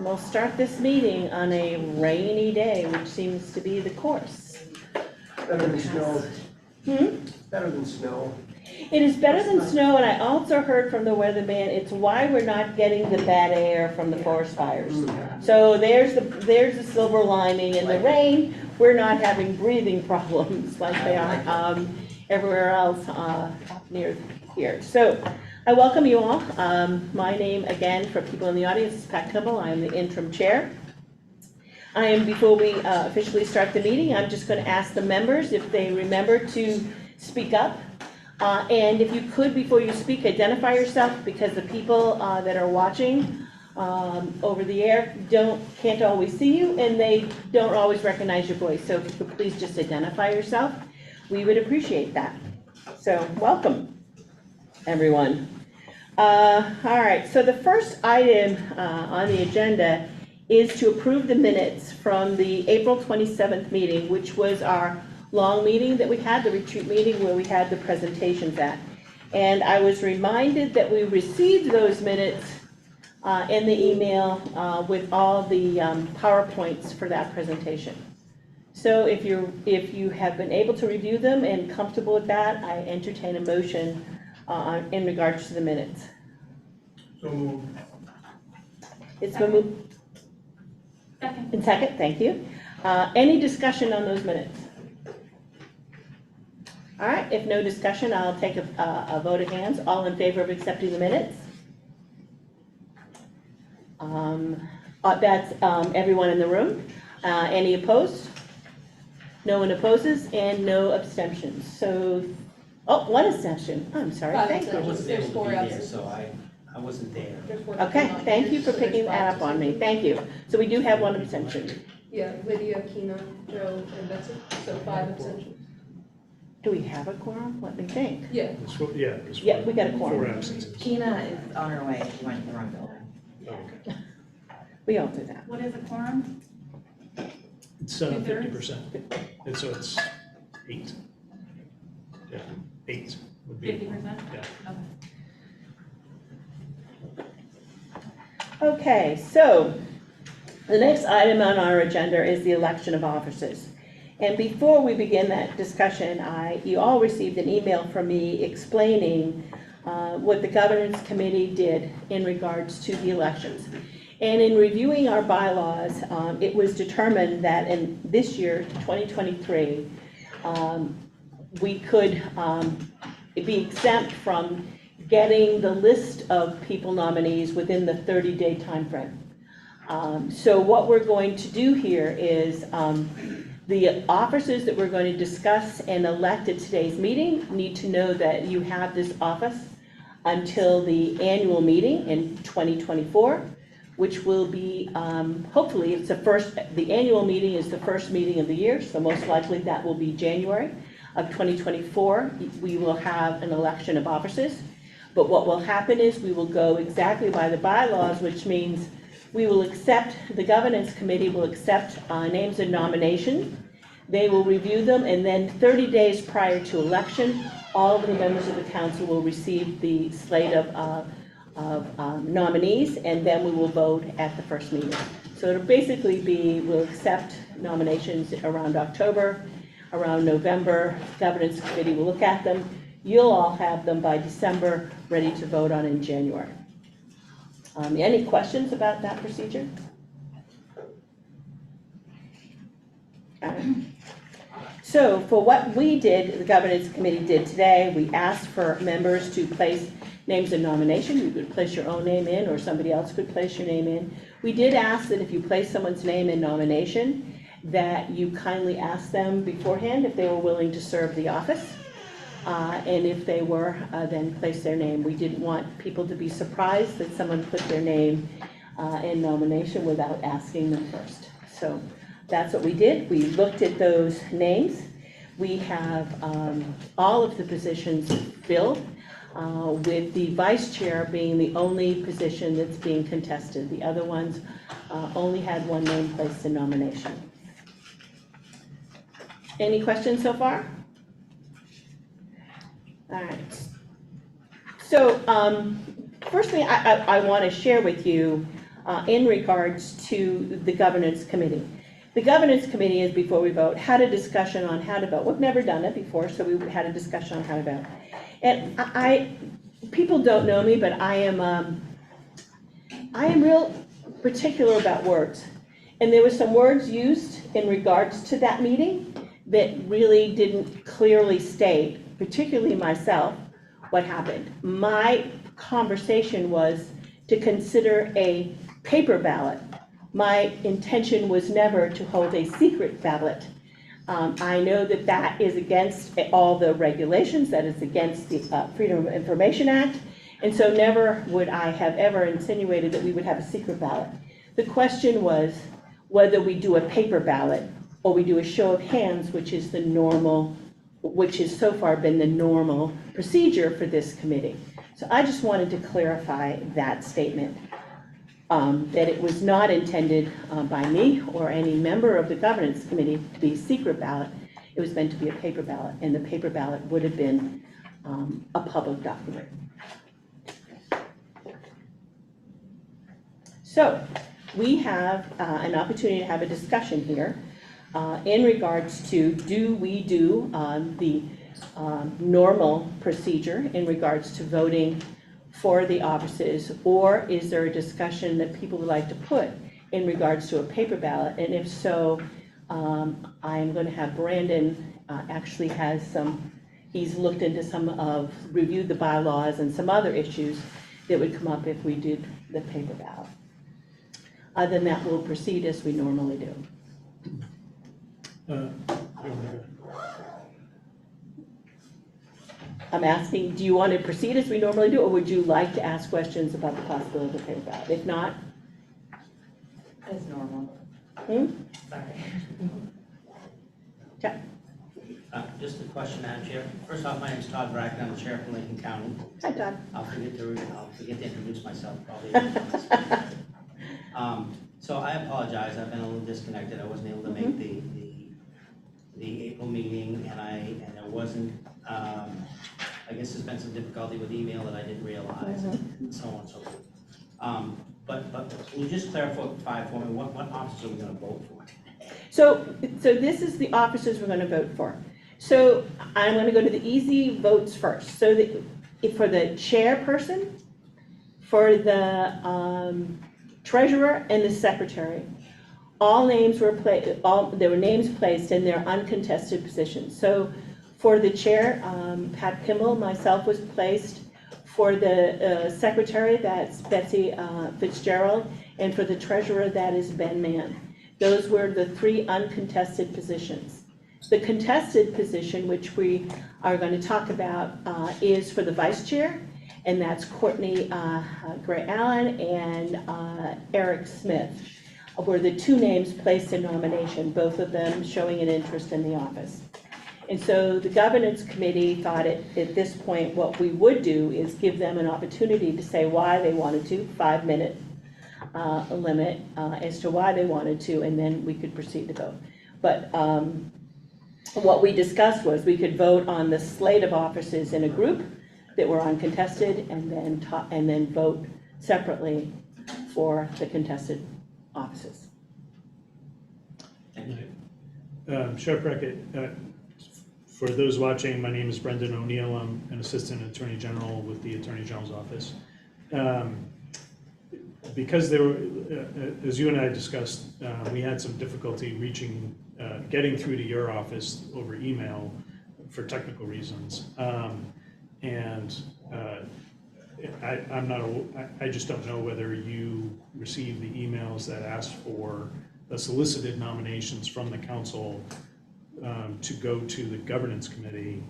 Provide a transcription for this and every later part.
We'll start this meeting on a rainy day, which seems to be the course. Better than snow. Better than snow. It is better than snow, and I also heard from the weatherman, it's why we're not getting the bad air from the forest fires. So there's the silver lining. In the rain, we're not having breathing problems like they are everywhere else near here. So I welcome you all. My name, again, for people in the audience, is Pat Kimball. I am the interim chair. Before we officially start the meeting, I'm just going to ask the members if they remember to speak up. And if you could, before you speak, identify yourself, because the people that are watching over the air can't always see you, and they don't always recognize your voice. So if you could please just identify yourself, we would appreciate that. So welcome, everyone. All right, so the first item on the agenda is to approve the minutes from the April 27th meeting, which was our long meeting that we had, the retreat meeting where we had the presentations at. And I was reminded that we received those minutes in the email with all the PowerPoints for that presentation. So if you have been able to review them and comfortable with that, I entertain a motion in regards to the minutes. So moved. It's been moved. Second. In second, thank you. Any discussion on those minutes? All right, if no discussion, I'll take a vote of hands. All in favor of accepting the minutes? That's everyone in the room. Any opposed? No one opposes, and no abstentions. So, one abstention. I'm sorry, thank I you. wasn't able to be there, so I wasn't there. Okay, thank you for picking that up on me. Thank you. So we do have one abstention. Yeah, Lydia, Keena, Joe, and Betsy, so 5 abstentions. Do we have a quorum? Let me think. Yeah. Yeah, we got a quorum. 4 absences. Keena is on her way, she went in the wrong building. Oh, okay. We all do that. What is a quorum? It's 2/3? 50%, and so it's 8. Yeah, 8 would be. 50%? Yeah. Okay. Okay, so the next item on our agenda is the election of officers. And before we begin that discussion, you all received an email from me explaining what the governance committee did in regards to the elections. And in reviewing our bylaws, it was determined that in this year, 2023, we could be exempt from getting the list of people nominees within the 30-day time frame. So what we're going to do here is the officers that we're going to discuss and elect at today's meeting need to know that you have this office until the annual meeting in 2024, which will be, hopefully, the annual meeting is the first meeting of the year, so most likely that will be January of 2024. We will have an election of officers, but what will happen is we will go exactly by the bylaws, which means the governance committee will accept names and nominations. They will review them, and then 30 days prior to election, all of the members of the council will receive the slate of nominees, and then we will vote at the first meeting. So it'll basically be, we'll accept nominations around October, around November, governance committee will look at them. You'll all have them by December, ready to vote on in January. Any questions about that procedure? So for what we did, the governance committee did today, we asked for members to place names in nomination. You could place your own name in, or somebody else could place your name in. We did ask that if you place someone's name in nomination, that you kindly ask them beforehand if they were willing to serve the office. And if they were, then place their name. We didn't want people to be surprised that someone put their name in nomination without asking them first. So that's what we did. We looked at those names. We have all of the positions filled, with the vice chair being the only position that's being contested. The other ones only had one name placed in nomination. Any questions so far? All right. So first thing I want to share with you in regards to the governance committee. The governance committee is, before we vote, had a discussion on how to vote. We've never done it before, so we had a discussion on how to vote. And people don't know me, but I am real particular about words. And there were some words used in regards to that meeting that really didn't clearly state, particularly myself, what happened. My conversation was to consider a paper ballot. My intention was never to hold a secret ballot. I know that that is against all the regulations, that is against the Freedom of Information Act, and so never would I have ever insinuated that we would have a secret ballot. The question was whether we do a paper ballot or we do a show of hands, which is the normal, which has so far been the normal procedure for this committee. So I just wanted to clarify that statement. That it was not intended by me or any member of the governance committee to be a secret ballot. It was meant to be a paper ballot, and the paper ballot would have been a public document. So we have an opportunity to have a discussion here in regards to, do we do the normal procedure in regards to voting for the offices, or is there a discussion that people would like to put in regards to a paper ballot? And if so, I'm going to have Brandon actually has some, he's looked into reviewed the bylaws and some other issues that would come up if we did the paper ballot. Other than that, we'll proceed as we normally do. I'm asking, do you want to proceed as we normally do, or would you like to ask questions about the possibility of a paper ballot? If not, As normal. hmm? Sorry. Okay. Just a question, Madam Chair. First off, my name is Todd Bracken. I'm the Sheriff of Lincoln County. Hi, Todd. I'll forget to introduce myself probably. So I apologize. I've been a little disconnected. I wasn't able to make the April meeting, and there wasn't, I guess there's been some difficulty with email that I didn't realize, and so on and so forth. But can you just clarify for me, what officers are we gonna vote for? So this is the officers we're going to vote for. So I'm going to go to the easy votes first. So for the chairperson, for the treasurer, and the secretary, all names were there were names placed in their uncontested positions. So for the chair, Pat Kimball, myself was placed. For the secretary, that's Betsy Fitzgerald, and for the treasurer, that is Ben Mann. Those were the three uncontested positions. The contested position, which we are going to talk about, is for the vice chair, and that's Courtney Gray Allen and Eric Smith, were the two names placed in nomination, both of them showing an interest in the office. And so the governance committee thought at this point what we would do is give them an opportunity to say why they wanted to, 5-minute limit as to why they wanted to, and then we could proceed to vote. But what we discussed was we could vote on the slate of offices in a group that were uncontested, and then vote separately for the contested offices. Sheriff Brackett, for those watching, my name is Brendan O'Neill. I'm an Assistant Attorney General with the Attorney General's Office. Because there were, as you and I discussed, we had some difficulty getting through to your office over email for technical reasons. I just don't know whether you received the emails that asked for the solicited nominations from the council to go to the governance committee,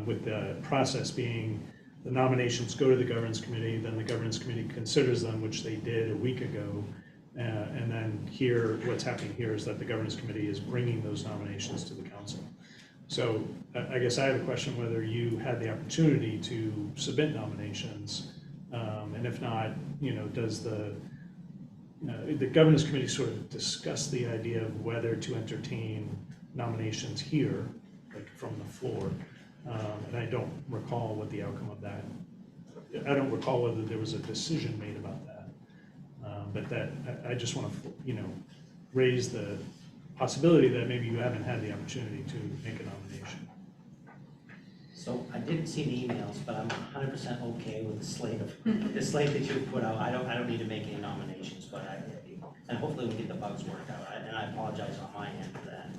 with the process being the nominations go to the governance committee, then the governance committee considers them, which they did a week ago. And then here, what's happening here is that the governance committee is bringing those nominations to the council. So I guess I have a question whether you had the opportunity to submit nominations, and if not, does the governance committee sort of discuss the idea of whether to entertain nominations here, like from the floor? And I don't recall what the outcome of that. I don't recall whether there was a decision made about that. but that, I just want to, raise the possibility that maybe you haven't had the opportunity to make a nomination. So I didn't see the emails, but I'm 100% okay with the slate that you've put out. I don't need to make any nominations, but and hopefully we'll get the bugs worked out. And I apologize on my end for that.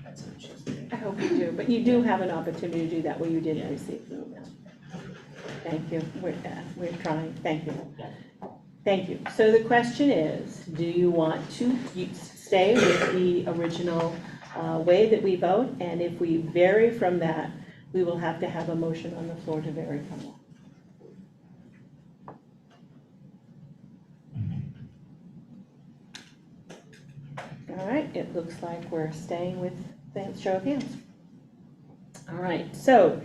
That's an issue. I hope you do, but you do have an opportunity to do that where you didn't Yeah. receive the email. Thank you, we're trying, thank you. Yeah. Thank you. So the question is, do you want to stay with the original way that we vote? And if we vary from that, we will have to have a motion on the floor to vary from that. All right, it looks like we're staying with the show of hands. All right, so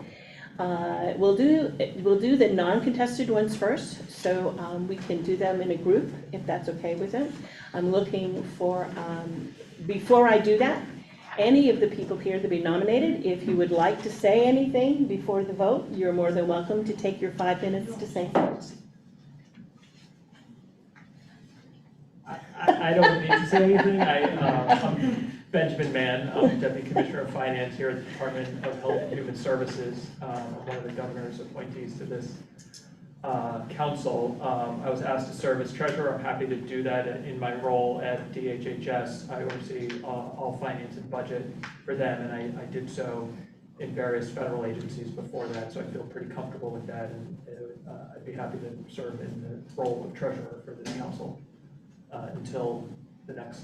we'll do the non-contested ones first, so we can do them in a group if that's okay with them. I'm looking for, before I do that, any of the people here to be nominated, if you would like to say anything before the vote, you're more than welcome to take your 5 minutes to say things. I don't need to say anything. I'm Benjamin Mann. I'm Deputy Commissioner of Finance here at the Department of Health and Human Services. I'm one of the governor's appointees to this council. I was asked to serve as treasurer. I'm happy to do that in my role at DHHS. I oversee all finance and budget for them, and I did so in various federal agencies before that, so I feel pretty comfortable with that, and I'd be happy to serve in the role of treasurer for this council until the next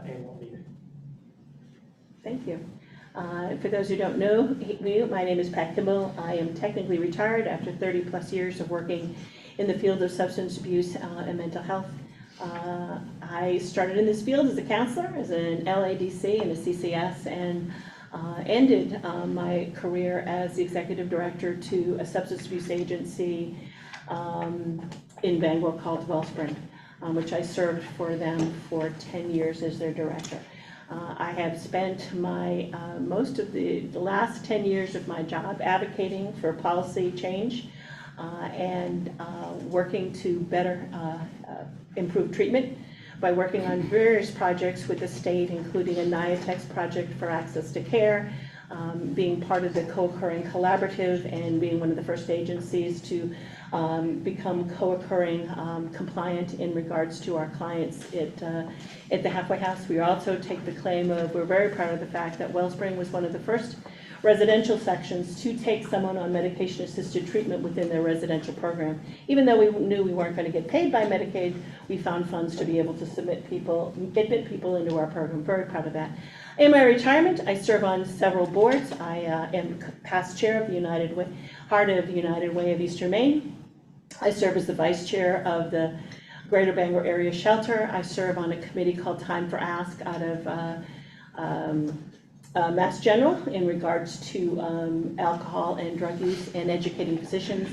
annual meeting. Thank you. For those who don't know me, my name is Pat Kimball. I am technically retired after 30 plus years of working in the field of substance abuse and mental health. I started in this field as a counselor, as an LADC and a CCS, and ended my career as the executive director to a substance abuse agency in Bangor called Wellspring, which I served for them for 10 years as their director. I have spent my most of the last 10 years of my job advocating for policy change and working to better improve treatment by working on various projects with the state, including a NIATEX project for access to care, being part of the co-occurring collaborative, and being one of the first agencies to become co-occurring compliant in regards to our clients at the halfway house. We also take the claim of, we're very proud of the fact that Wellspring was one of the first residential sections to take someone on medication-assisted treatment within their residential program. Even though we knew we weren't going to get paid by Medicaid, we found funds to be able to admit people into our program. Very proud of that. In my retirement, I serve on several boards. I am past chair of the Heart of United Way of Eastern Maine. I serve as the vice chair of the Greater Bangor Area Shelter. I serve on a committee called Time for Ask out of Mass General in regards to alcohol and drug use and educating physicians.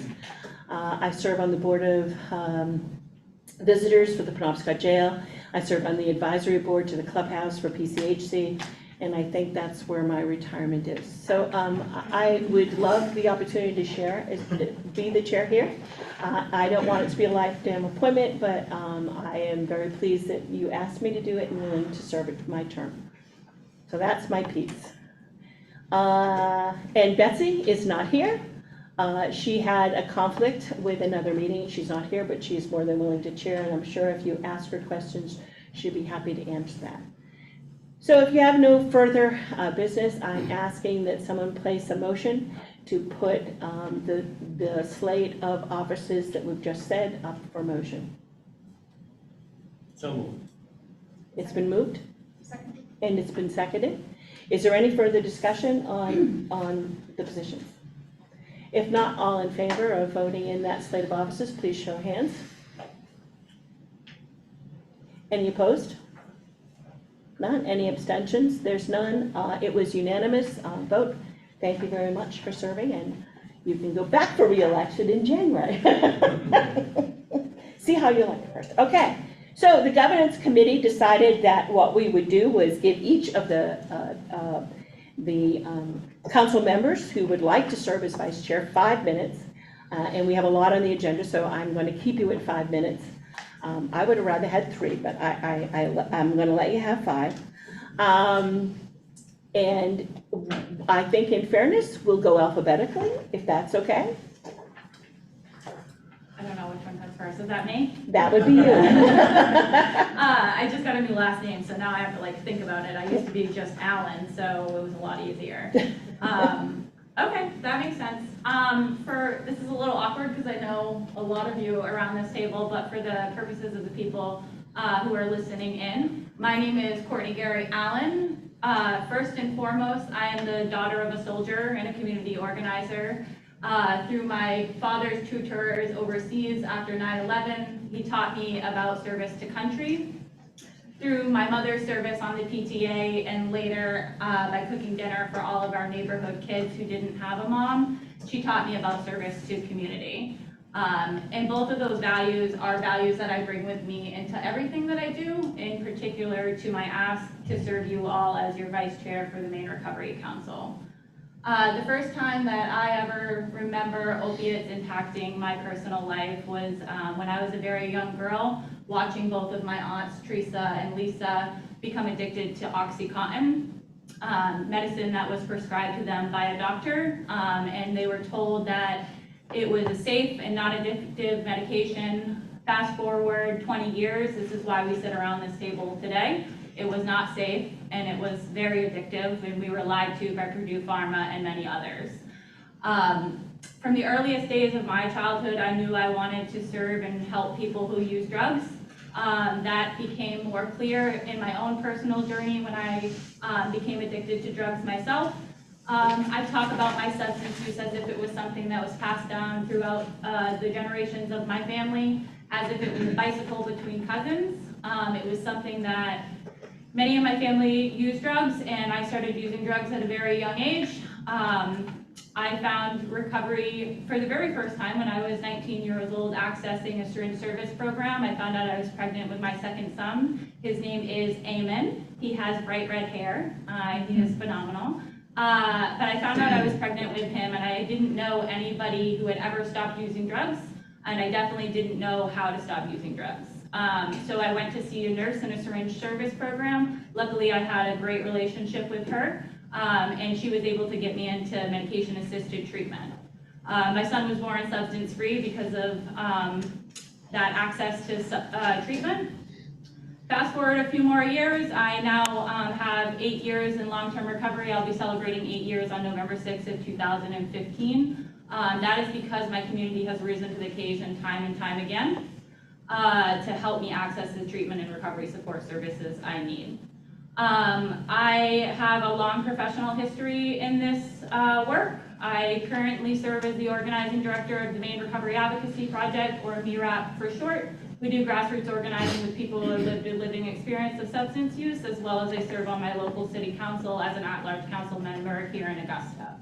I serve on the board of visitors for the Penobscot Jail. I serve on the advisory board to the clubhouse for PCHC, and I think that's where my retirement is. So I would love the opportunity to share, be the chair here. I don't want it to be a lifetime appointment, but I am very pleased that you asked me to do it and willing to serve it my term. So that's my piece. And Betsy is not here. She had a conflict with another meeting. She's not here, but she's more than willing to chair, and I'm sure if you ask her questions, she'd be happy to answer that. So if you have no further business, I'm asking that someone place a motion to put the slate of offices that we've just said up for motion. So moved. It's been moved Second. and it's been seconded. Is there any further discussion on the positions? If not, all in favor of voting in that slate of offices, please show of hands. Any opposed? None. Any abstentions? There's none. It was unanimous vote. Thank you very much for serving, and you can go back for re-election in January. See how you like it first. Okay. So the governance committee decided that what we would do was give each of the council members who would like to serve as vice chair 5 minutes, and we have a lot on the agenda, so I'm going to keep you at 5 minutes. I would have rather had 3, but I'm gonna let you have 5. And I think in fairness, we'll go alphabetically, if that's okay. I don't know which one comes first. Is that me? That would be you. I just got a new last name, so now I have to like think about it. I used to be just Allen, so it was a lot easier. Okay, that makes sense. This is a little awkward because I know a lot of you around this table, but for the purposes of the people who are listening in, my name is Courtney Gary Allen. First and foremost, I am the daughter of a soldier and a community organizer. Through my father's tutors overseas after 9/11, he taught me about service to country. Through my mother's service on the PTA and later by cooking dinner for all of our neighborhood kids who didn't have a mom, she taught me about service to community. And both of those values are values that I bring with me into everything that I do, in particular to my ask to serve you all as your vice chair for the Maine Recovery Council. The first time that I ever remember opiates impacting my personal life was when I was a very young girl, watching both of my aunts, Teresa and Lisa, become addicted to OxyContin, medicine that was prescribed to them by a doctor, and they were told that it was a safe and not addictive medication. Fast forward 20 years, this is why we sit around this table today. It was not safe, and it was very addictive, and we were lied to by Purdue Pharma and many others. From the earliest days of my childhood, I knew I wanted to serve and help people who use drugs. That became more clear in my own personal journey when I became addicted to drugs myself. I talk about my substance use as if it was something that was passed down throughout the generations of my family, as if it was a bicycle between cousins. It was something that many of my family used drugs, and I started using drugs at a very young age. I found recovery for the very first time when I was 19 years old, accessing a syringe service program. I found out I was pregnant with my second son. His name is Eamon. He has bright red hair. He is phenomenal. But I found out I was pregnant with him, and I didn't know anybody who had ever stopped using drugs, and I definitely didn't know how to stop using drugs. So I went to see a nurse in a syringe service program. Luckily, I had a great relationship with her, and she was able to get me into medication-assisted treatment. My son was born substance-free because of that access to treatment. Fast forward a few more years, I now have 8 years in long-term recovery. I'll be celebrating 8 years on November 6th of 2015. That is because my community has risen to the occasion time and time again to help me access the treatment and recovery support services I need. I have a long professional history in this work. I currently serve as the organizing director of the Maine Recovery Advocacy Project, or MRAP for short. We do grassroots organizing with people who have lived a living experience of substance use, as well as I serve on my local city council as an at-large council member here in Augusta.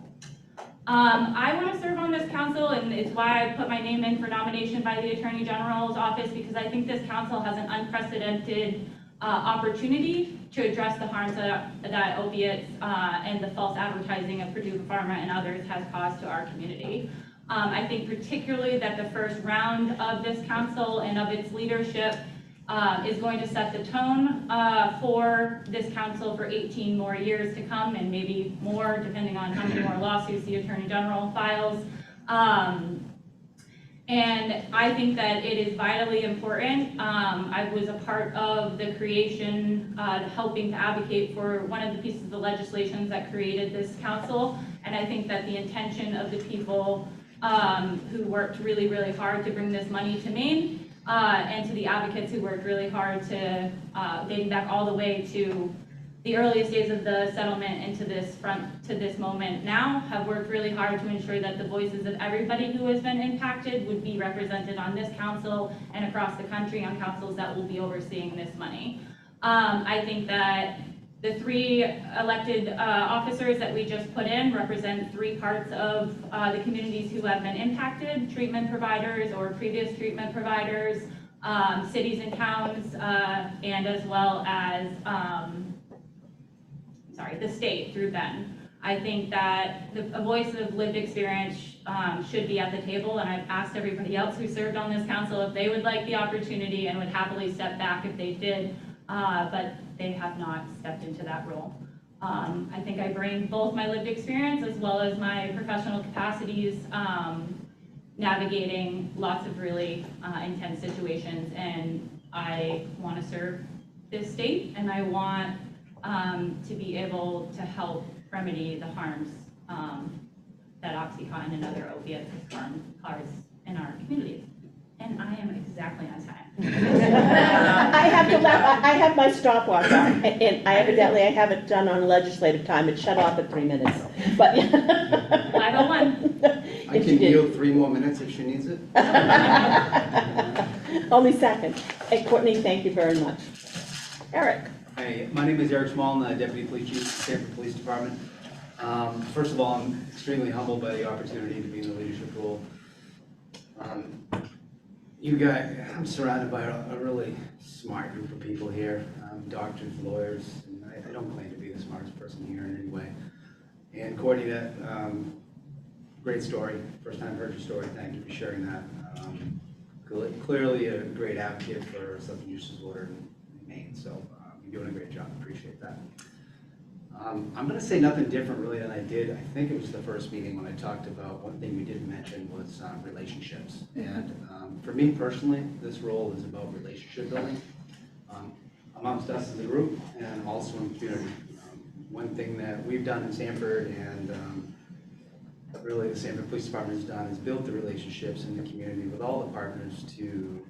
I want to serve on this council, and it's why I put my name in for nomination by the Attorney General's office, because I think this council has an unprecedented opportunity to address the harms that opiates and the false advertising of Purdue Pharma and others has caused to our community. I think particularly that the first round of this council and of its leadership is going to set the tone for this council for 18 more years to come, and maybe more, depending on how many more lawsuits the Attorney General files. And I think that it is vitally important. I was a part of the creation, helping to advocate for one of the pieces of the legislation that created this council, and I think that the intention of the people who worked really, really hard to bring this money to Maine, and to the advocates who worked really hard to, dating back all the way to the earliest days of the settlement and to this moment now, have worked really hard to ensure that the voices of everybody who has been impacted would be represented on this council and across the country on councils that will be overseeing this money. I think that the 3 elected officers that we just put in represent 3 parts of the communities who have been impacted: treatment providers or previous treatment providers, cities and towns, and as well as the state through Ben. I think that a voice of lived experience should be at the table, and I've asked everybody else who served on this council if they would like the opportunity and would happily step back if they did, but they have not stepped into that role. I think I bring both my lived experience as well as my professional capacities, navigating lots of really intense situations, and I want to serve this state, and I want to be able to help remedy the harms that OxyContin and other opiates cause in our communities. And I am exactly on time. I have to laugh, I have my stopwatch on, and I evidently I have it done on legislative time, it shut off at 3 minutes, but. 5:01. I If can you did. yield 3 more minutes if she needs it. Only second. Hey, Courtney, thank you very much. Eric? Hey, my name is Eric Small, I'm the Deputy Police Chief of the Sanford Police Department. First of all, I'm extremely humbled by the opportunity to be in the leadership role. You guys, I'm surrounded by a really smart group of people here, doctors, lawyers, and I don't claim to be the smartest person here in any way. And Courtney, that great story. First time heard your story. Thank you for sharing that. Clearly a great advocate for substance use disorder in Maine, so you're doing a great job. Appreciate that. I'm going to say nothing different really than I did. I think it was the first meeting when I talked about one thing we didn't mention was relationships. And for me personally, this role is about relationship building amongst us as a group and also in the community. One thing that we've done in Sanford and really the Sanford Police Department has done is build the relationships in the community with all the partners to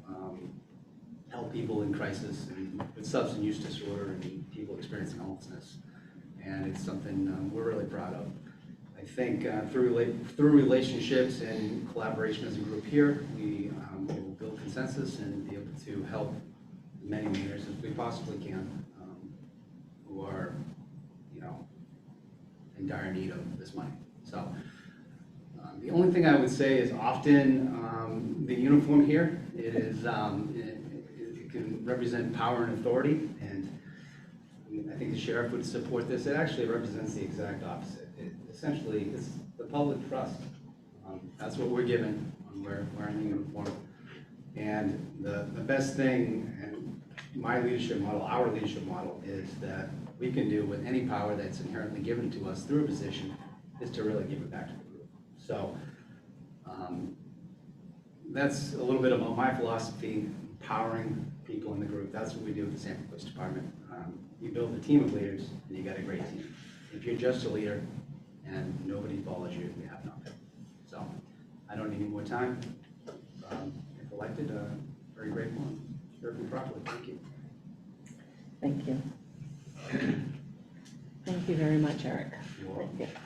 help people in crisis and with substance use disorder and people experiencing homelessness. And it's something we're really proud of. I think through relationships and collaboration as a group here, we will build consensus and be able to help as many Mainers as we possibly can who are, in dire need of this money. So the only thing I would say is often the uniform here, it can represent power and authority, and I think the sheriff would support this. It actually represents the exact opposite. Essentially, it's the public trust. That's what we're given when we're wearing the uniform. And the best thing, and my leadership model, our leadership model, is that we can do with any power that's inherently given to us through a position is to really give it back to the group. So that's a little bit about my philosophy, empowering people in the group. That's what we do with the Sanford Police Department. You build a team of leaders, and you got a great team. If you're just a leader and nobody follows you, you have nothing. So I don't need any more time. If elected, very grateful and serve you properly. Thank you. Thank you. Thank you very much, Eric. You're welcome. Thank you.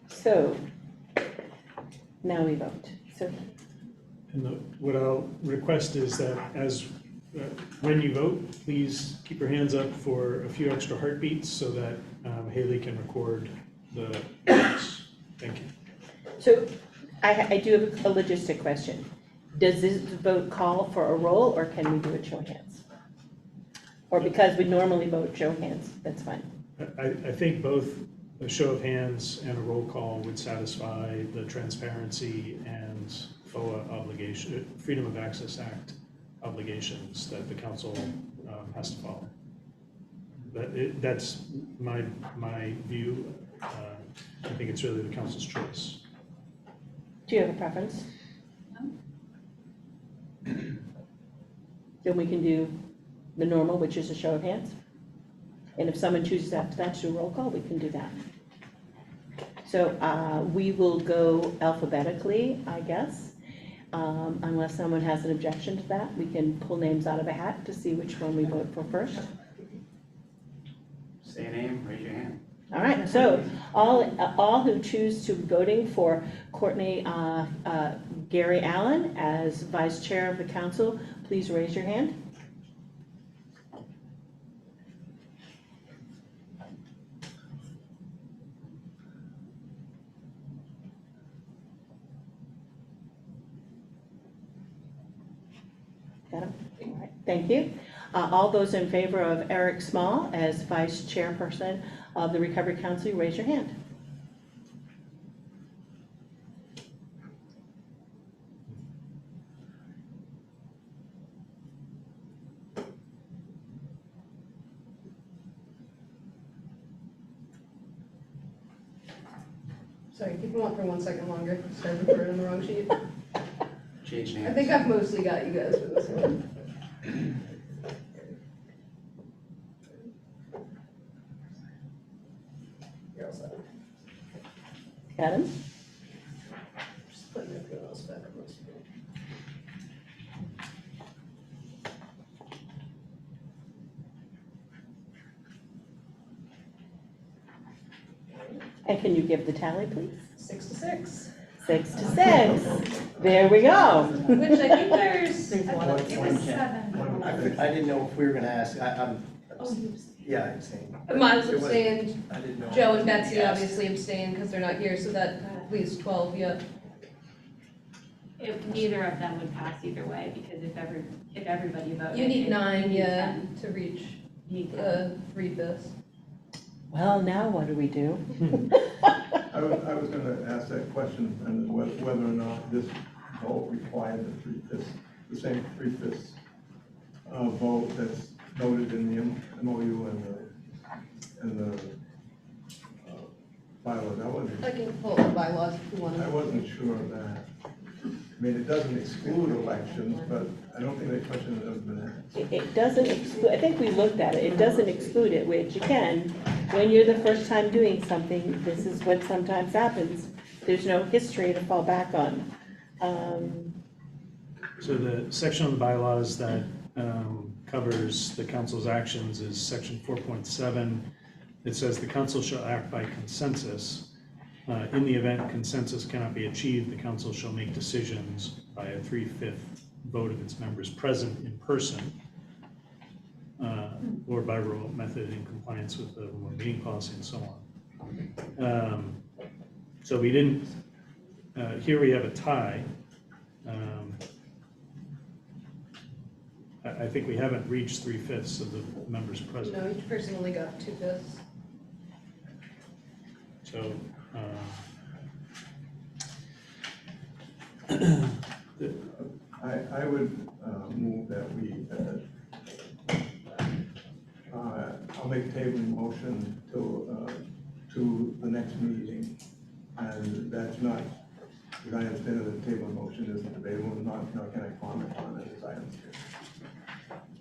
So, now we vote. So, And what I'll request is that when you vote, please keep your hands up for a few extra heartbeats so that Haley can record the votes. Thank you. so I do have a logistic question. Does this vote call for a roll, or can we do a show of hands? Or because we normally vote show of hands, that's fine. I think both a show of hands and a roll call would satisfy the transparency and FOA obligation, Freedom of Access Act obligations that the council has to follow. That's my view. I think it's really the council's choice. Do you have a preference? Then we can do the normal, which is a show of hands. And if someone chooses after that to do a roll call, we can do that. So we will go alphabetically, I guess. Unless someone has an objection to that, we can pull names out of a hat to see which one we vote for first. Say a name, raise your hand. All right, so all who choose to be voting for Courtney Gary Allen as Vice Chair of the Council, please raise your hand. Got him? All right, thank you. All those in favor of Eric Small as Vice Chairperson of the Recovery Council, raise your hand. Sorry, keep them up for 1 second longer. Sorry, we put it on the wrong sheet. Change I names. think I've mostly got you guys for this one. You're all set. Got him? Just putting everything else back on this one. And can you give the tally, please? 6 to 6. 6 to 6. There we go. Which I think there's. It was 7. I didn't know if we were gonna ask, Oh, you was- yeah, I'm saying, Miles It was- abstained, I didn't know. Joe and Betsy Yes. obviously abstained because they're not here, so that leaves 12, yeah. If neither of them would pass either way, because if everybody voted. You need it- 9, you need yeah, 10. to reach, You need 10. read this. Well, now what do we do? I was gonna ask that question, and whether or not this vote required the same three-fifths vote that's noted in the MOU and the bylaws. I can pull up the bylaws if you want I to. wasn't sure of that. I mean, it doesn't exclude elections, but I don't think that question has ever been asked. It doesn't exclude, I think we looked at it, it doesn't exclude it, which again, when you're the first time doing something, this is what sometimes happens. There's no history to fall back on. So the section of the bylaws that covers the council's actions is section 4.7. It says the council shall act by consensus. In the event consensus cannot be achieved, the council shall make decisions by a 3/5 vote of its members present in person or by remote method in compliance with the remote meeting policy and so on. So we didn't, here we have a tie. I think we haven't reached 3/5 of the members present. No, each person only got 2/5. So, I would move that I'll make a tabling motion to the next meeting. And that's not, as I understand it, the table motion isn't debatable, nor can I comment on it as I understand it.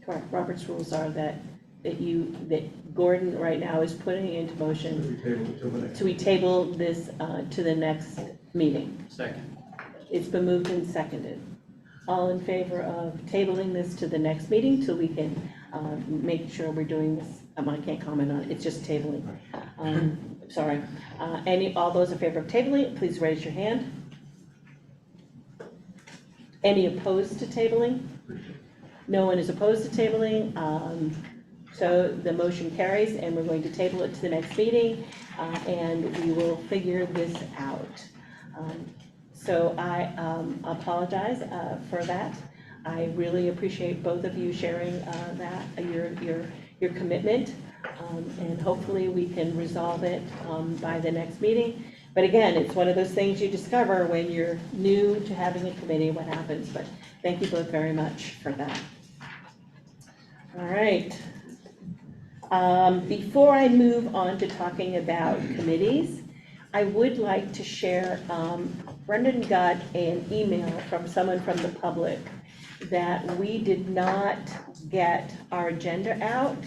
Correct, Robert's rules are that Gordon right now is putting into motion We table it till the next. to table this to the next meeting. Second. It's been moved and seconded. All in favor of tabling this to the next meeting till we can make sure we're doing this? I can't comment on it, it's just tabling. Sorry. All those in favor of tabling, please raise your hand. Any opposed to tabling? No one is opposed to tabling. So the motion carries, and we're going to table it to the next meeting, and we will figure this out. So I apologize for that. I really appreciate both of you sharing that, your commitment, and hopefully we can resolve it by the next meeting. But again, it's one of those things you discover when you're new to having a committee, what happens. But thank you both very much for that. All right. Before I move on to talking about committees, I would like to share, Brendan got an email from someone from the public that we did not get our agenda out.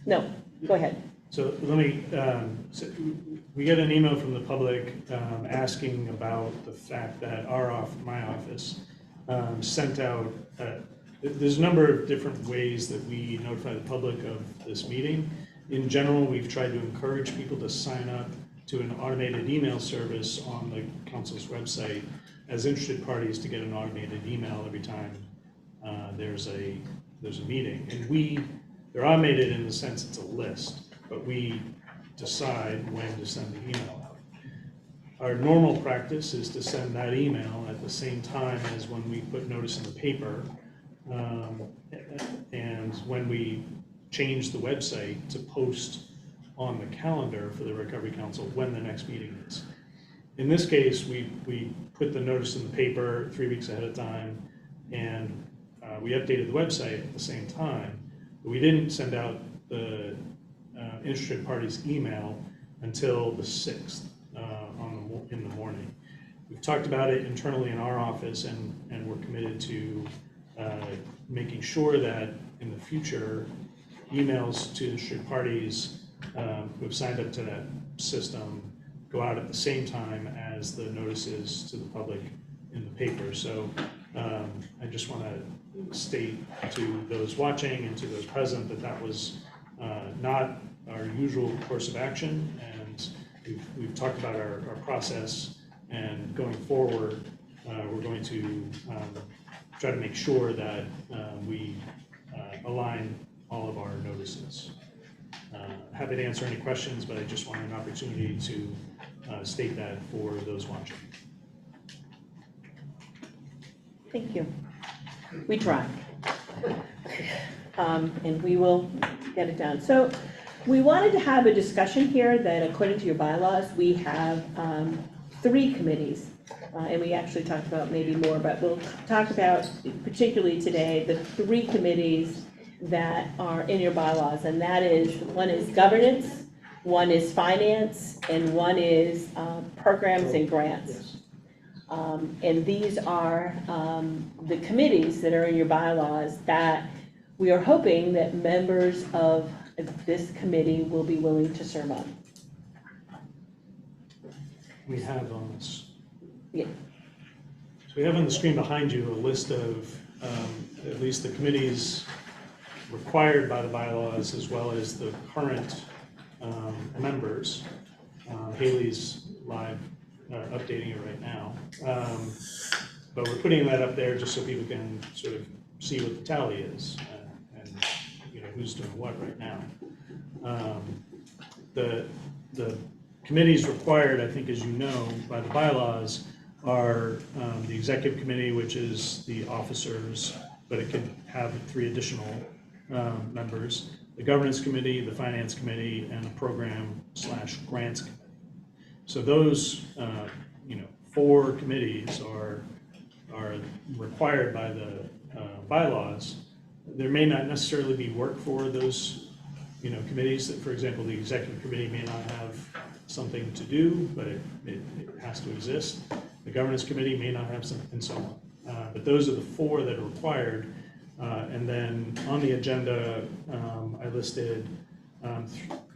No, go ahead. So let me, we get an email from the public asking about the fact that my office, sent out, there's a number of different ways that we notify the public of this meeting. In general, we've tried to encourage people to sign up to an automated email service on the council's website as interested parties to get an automated email every time there's a meeting. And they're automated in the sense it's a list, but we decide when to send the email out. Our normal practice is to send that email at the same time as when we put notice in the paper, and when we change the website to post on the calendar for the Recovery Council when the next meeting is. In this case, we put the notice in the paper 3 weeks ahead of time, and we updated the website at the same time, but we didn't send out the interested parties email until the 6th. in the morning. We've talked about it internally in our office, and we're committed to making sure that in the future, emails to interested parties who have signed up to that system go out at the same time as the notices to the public in the paper. So I just want to state to those watching and to those present that that was not our usual course of action, and we've talked about our process, and going forward, we're going to try to make sure that we align all of our notices. Happy to answer any questions, but I just wanted an opportunity to state that for those watching. Thank you. We try. And we will get it done. So we wanted to have a discussion here that according to your bylaws, we have 3 committees. And we actually talked about maybe more, but we'll talk about particularly today the 3 committees that are in your bylaws. And that is, one is governance, one is finance, and one is programs and grants. And these are the committees that are in your bylaws that we are hoping that members of this committee will be willing to serve on. We have on this. Yeah. So we have on the screen behind you a list of at least the committees required by the bylaws, as well as the current members. Haley's live updating it right now. But we're putting that up there just so people can sort of see what the tally is and you know who's doing what right now. The committees required, I think, as you know, by the bylaws are the executive committee, which is the officers, but it could have 3 additional members, the governance committee, the finance committee, and the program/grants committee. So those, 4 committees are required by the bylaws. There may not necessarily be work for those, committees. That, for example, the executive committee may not have something to do, but it has to exist. The governance committee may not have something, and so on. But those are the 4 that are required. And then on the agenda, I listed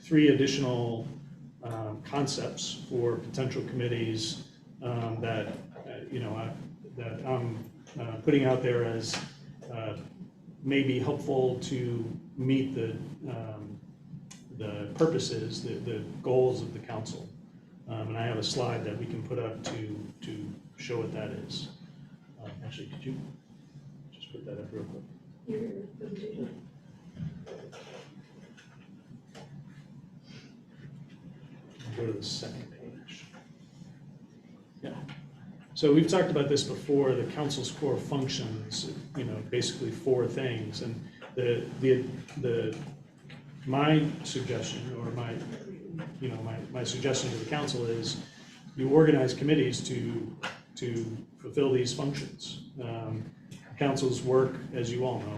3 additional concepts for potential committees that I'm putting out there as may be helpful to meet the purposes, the goals of the council. And I have a slide that we can put up to show what that is. Actually, could you just put that up real quick? Your presentation. Go to the second page. Yeah. So we've talked about this before, the council's core functions, basically 4 things. And my suggestion, or my suggestion to the council is you organize committees to fulfill these functions. Council's work, as you all know,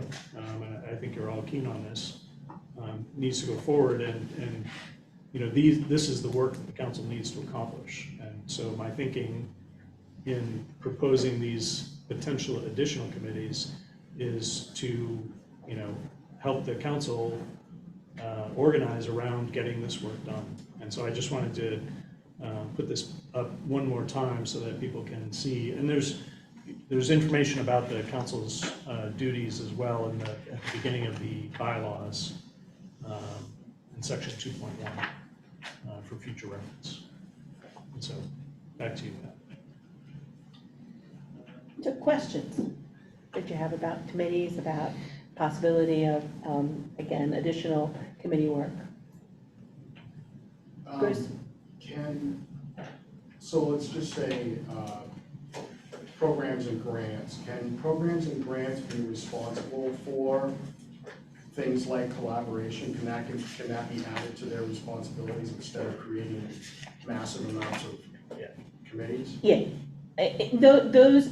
and I think you're all keen on this, needs to go forward, and this is the work that the council needs to accomplish. And so my thinking in proposing these potential additional committees is to, help the council organize around getting this work done. And so I just wanted to put this up one more time so that people can see. And there's information about the council's duties as well at the beginning of the bylaws in section 2.1 for future reference. And so back to you, Pat. So questions that you have about committees, about possibility of, again, additional committee work? Bruce? So let's just say, programs and grants. Can programs and grants be responsible for things like collaboration? Can that be added to their responsibilities instead of creating massive amounts of committees? Yeah. Those,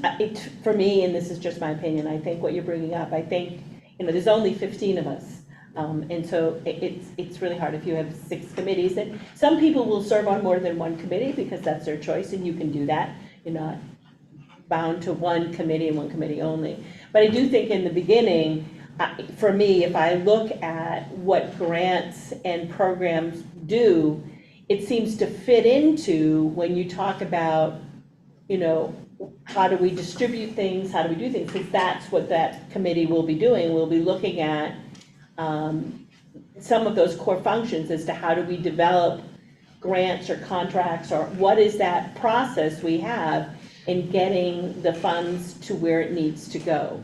for me, and this is just my opinion, I think what you're bringing up, I think, there's only 15 of us. And so it's really hard if you have 6 committees. And some people will serve on more than one committee because that's their choice, and you can do that. You're not bound to one committee and one committee only. But I do think in the beginning, for me, if I look at what grants and programs do, it seems to fit into when you talk about, how do we distribute things, how do we do things? Because that's what that committee will be doing. We'll be looking at some of those core functions as to how do we develop grants or contracts, or what is that process we have in getting the funds to where it needs to go.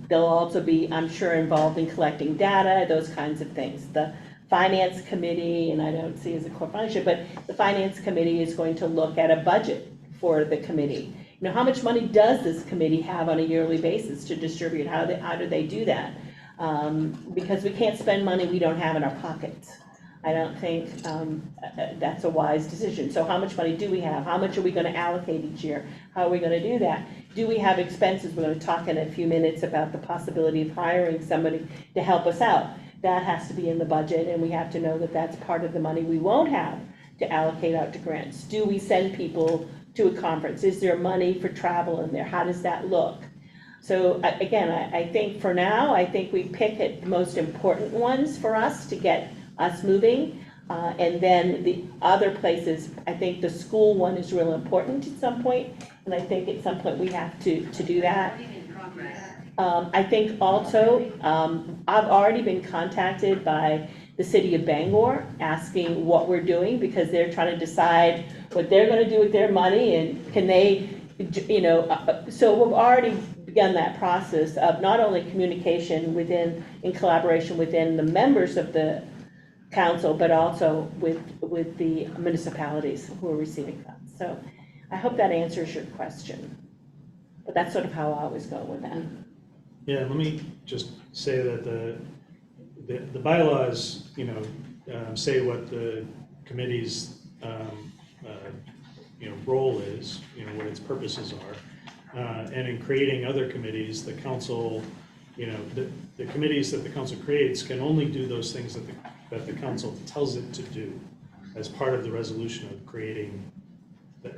They'll also be, I'm sure, involved in collecting data, those kinds of things. The finance committee, and I don't see as a core function, but the finance committee is going to look at a budget for the committee. How much money does this committee have on a yearly basis to distribute? How do they do that? Because we can't spend money we don't have in our pockets. I don't think that's a wise decision. So how much money do we have? How much are we going to allocate each year? How are we going to do that? Do we have expenses? We're going to talk in a few minutes about the possibility of hiring somebody to help us out. That has to be in the budget, and we have to know that that's part of the money we won't have to allocate out to grants. Do we send people to a conference? Is there money for travel in there? How does that look? So again, I think for now, I think we pick at the most important ones for us to get us moving. And then the other places, I think the school one is real important at some point. And I think at some point we have to do that. I think also, I've already been contacted by the city of Bangor asking what we're doing, because they're trying to decide what they're gonna do with their money, and can they, so we've already begun that process of not only communication in collaboration within the members of the council, but also with the municipalities who are receiving funds. So I hope that answers your question. But that's sort of how I always go with that. Yeah, let me just say that the bylaws, say what the committee's, role is, what its purposes are. And in creating other committees, the council, the committees that the council creates can only do those things that the council tells it to do as part of the resolution of creating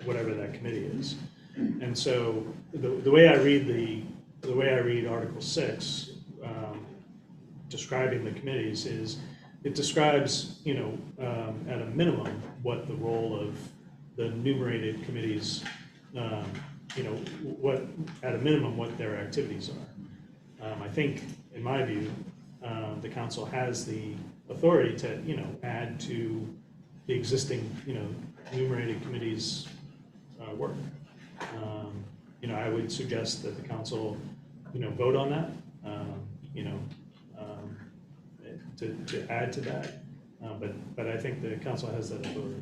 whatever that committee is. And so the way I read Article 6, describing the committees, is it describes, at a minimum, what the role of the enumerated committees, what, at a minimum, what their activities are. I think, in my view, the council has the authority to, add to the existing, enumerated committees' work. I would suggest that the council, vote on that, to add to that. But I think the council has that authority.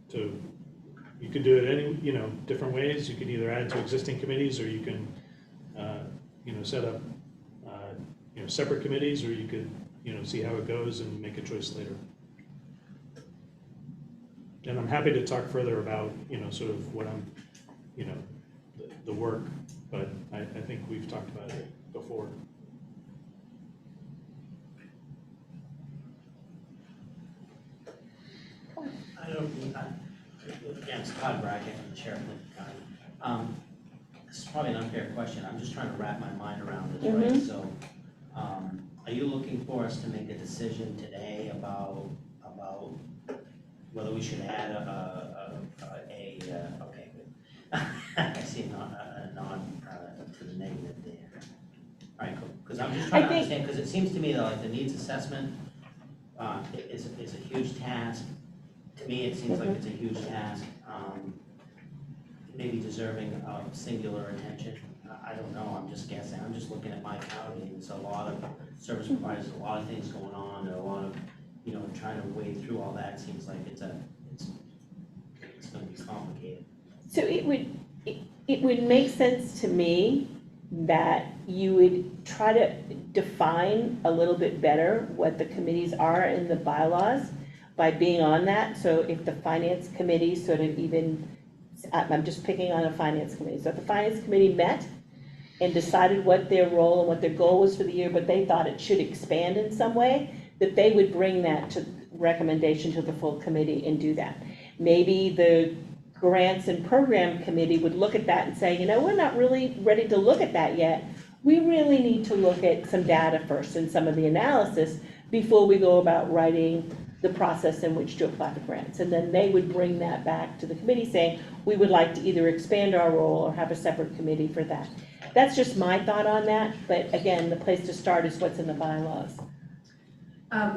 So you could do it any, different ways. You could either add to existing committees, or you can, set up, separate committees, or you could, see how it goes and make a choice later. And I'm happy to talk further about, sort of what I'm, the work, but I think we've talked about it before. I don't, again, it's Todd Brackett, I'm the chair of Lincoln County. This is probably an unfair question, I'm just trying to wrap my mind around it, right? So, are you looking for us to make a decision today about whether we should add okay, good. I see a nod to the negative there. All right, cool, because I'm just trying to understand, because it seems to me that like the needs assessment is a huge task. To me, it seems like it's a huge task, maybe deserving of singular attention. I don't know, I'm just guessing. I'm just looking at my county, and it's a lot of service providers, a lot of things going on, there are a lot of, trying to wade through all that. Seems like it's gonna be complicated. So it would make sense to me that you would try to define a little bit better what the committees are in the bylaws by being on that. So if the finance committee sort of even, I'm just picking on a finance committee. So if the finance committee met and decided what their role and what their goal was for the year, but they thought it should expand in some way, that they would bring that to recommendation to the full committee and do that. Maybe the grants and program committee would look at that and say, you know, we're not really ready to look at that yet. We really need to look at some data first and some of the analysis before we go about writing the process in which to apply for grants. And then they would bring that back to the committee saying, we would like to either expand our role or have a separate committee for that. That's just my thought on that, but again, the place to start is what's in the bylaws.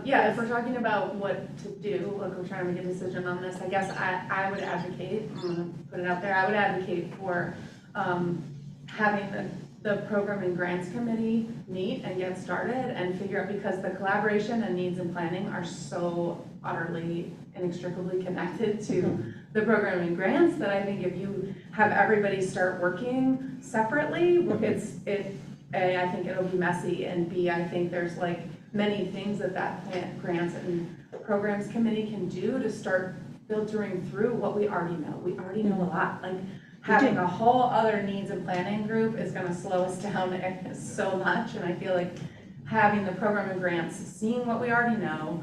Yeah, if we're talking about what to do, like we're trying to make a decision on this, I guess I would advocate, I'm gonna put it out there, I would advocate for having the program and grants committee meet and get started and figure out, because the collaboration and needs and planning are so utterly inextricably connected to the program and grants that I think if you have everybody start working separately, I think it'll be messy, and B, I think there's like many things that grants and programs committee can do to start filtering through what we already know. We already know a lot. Like having a whole other needs and planning group is gonna slow us down so much, and I feel like having the program and grants, seeing what we already know,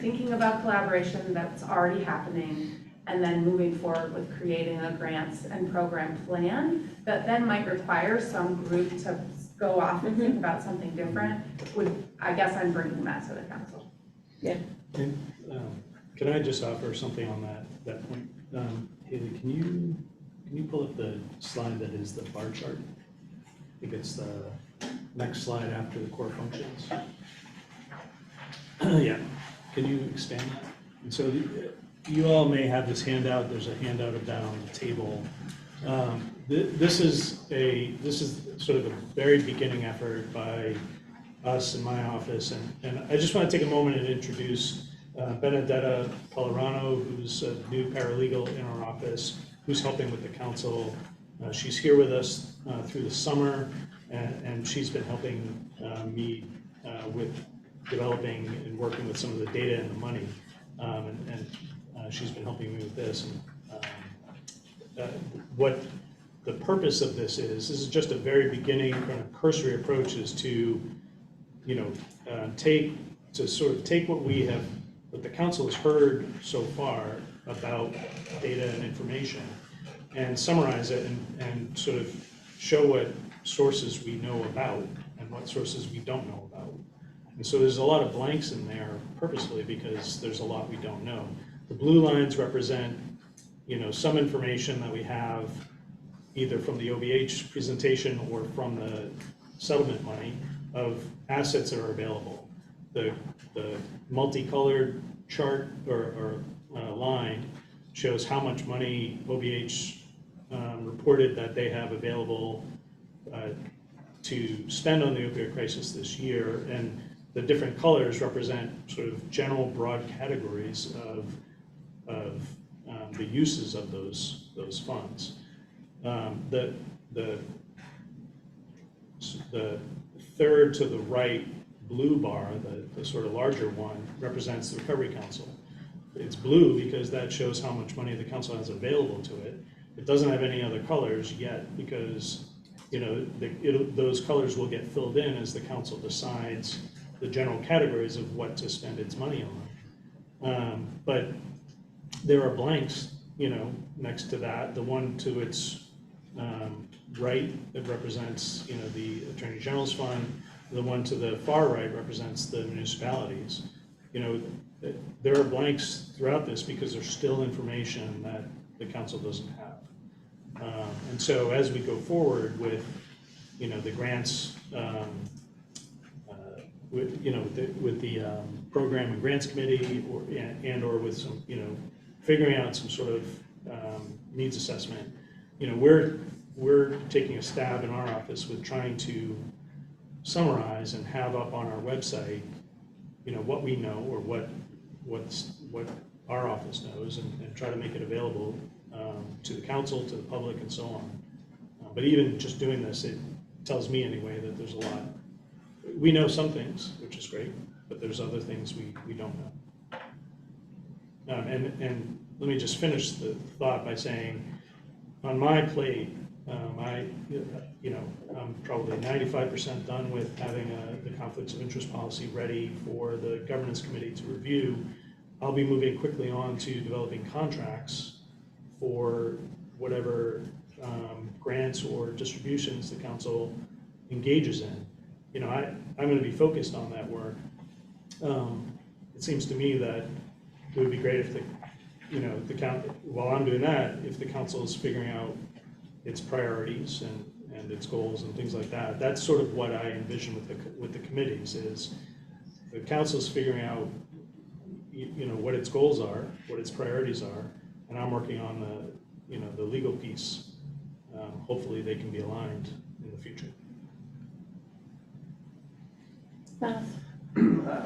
thinking about collaboration that's already happening, and then moving forward with creating a grants and program plan that then might require some group to go off and think about something different, I guess I'm bringing that to the council. Yeah. And, can I just offer something on that point? Haley, can you pull up the slide that is the bar chart? I think it's the next slide after the core functions. Yeah, can you expand that? And so you all may have this handout. There's a handout of that on the table. This is sort of a very beginning effort by us in my office, and I just want to take a moment and introduce Benedetta Polarano, who's a new paralegal in our office, who's helping with the council. She's here with us through the summer, and she's been helping me with developing and working with some of the data and the money, and she's been helping me with this. And what the purpose of this is just a very beginning kind of cursory approach is to, take what the council has heard so far about data and information and summarize it and sort of show what sources we know about and what sources we don't know about. And so there's a lot of blanks in there purposefully because there's a lot we don't know. The blue lines represent, some information that we have either from the OVH presentation or from the settlement money of assets that are available. The multicolored chart or line shows how much money OVH reported that they have available to spend on the opioid crisis this year, and the different colors represent sort of general broad categories of the uses of those funds. The third to the right blue bar, the sort of larger one, represents the Recovery Council. It's blue because that shows how much money the council has available to it. It doesn't have any other colors yet because those colors will get filled in as the council decides the general categories of what to spend its money on. But there are blanks, next to that. The one to its right that represents, the Attorney General's fund. The one to the far right represents the municipalities. There are blanks throughout this because there's still information that the council doesn't have. And so as we go forward with, the grants, with the program and grants committee, or with some, figuring out some sort of needs assessment, we're taking a stab in our office with trying to summarize and have up on our website, what we know or what our office knows, and try to make it available to the council, to the public, and so on. But even just doing this, it tells me anyway that there's a lot. We know some things, which is great, but there's other things we don't know. And let me just finish the thought by saying, on my plate, you know, I'm probably 95% done with having the conflicts of interest policy ready for the governance committee to review. I'll be moving quickly on to developing contracts for whatever grants or distributions the council engages in. You know, I'm going to be focused on that work. It seems to me that it would be great if while I'm doing that, if the council is figuring out its priorities and its goals and things like that. That's sort of what I envision with the committees is the council's figuring out what its goals are, what its priorities are, and I'm working on the legal piece. Hopefully they can be aligned in the future. Miles?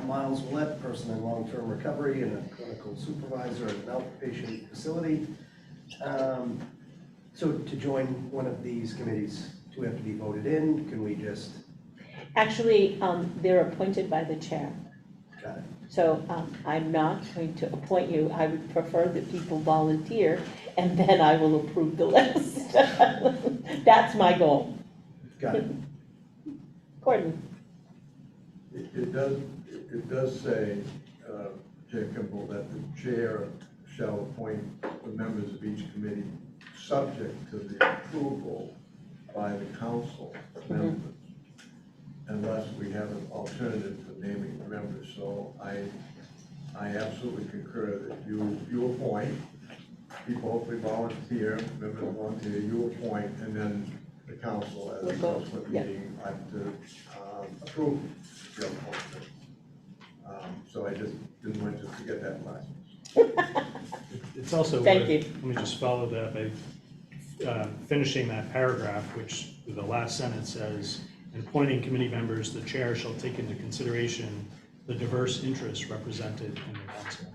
Miles Willett, person in long-term recovery and a clinical supervisor at an outpatient facility. So to join one of these committees, do we have to be voted in? Can we just? Actually, they're appointed by the chair. Got it. So I'm not going to appoint you. I would prefer that people volunteer, and then I will approve the list. That's my goal. Got it. Gordon? It does say, Chair Kimball, that the chair shall appoint the members of each committee subject to the approval by the council members, unless we have an alternative for naming the members. So I absolutely concur that you appoint, people hopefully volunteer, members volunteer, you appoint, and then the council as a subsequent meeting have to approve your appointment. So I just didn't want to forget that last one. It's also Thank worth, you. let me just follow that by finishing that paragraph, which the last sentence says, in appointing committee members, the chair shall take into consideration the diverse interests represented in the council.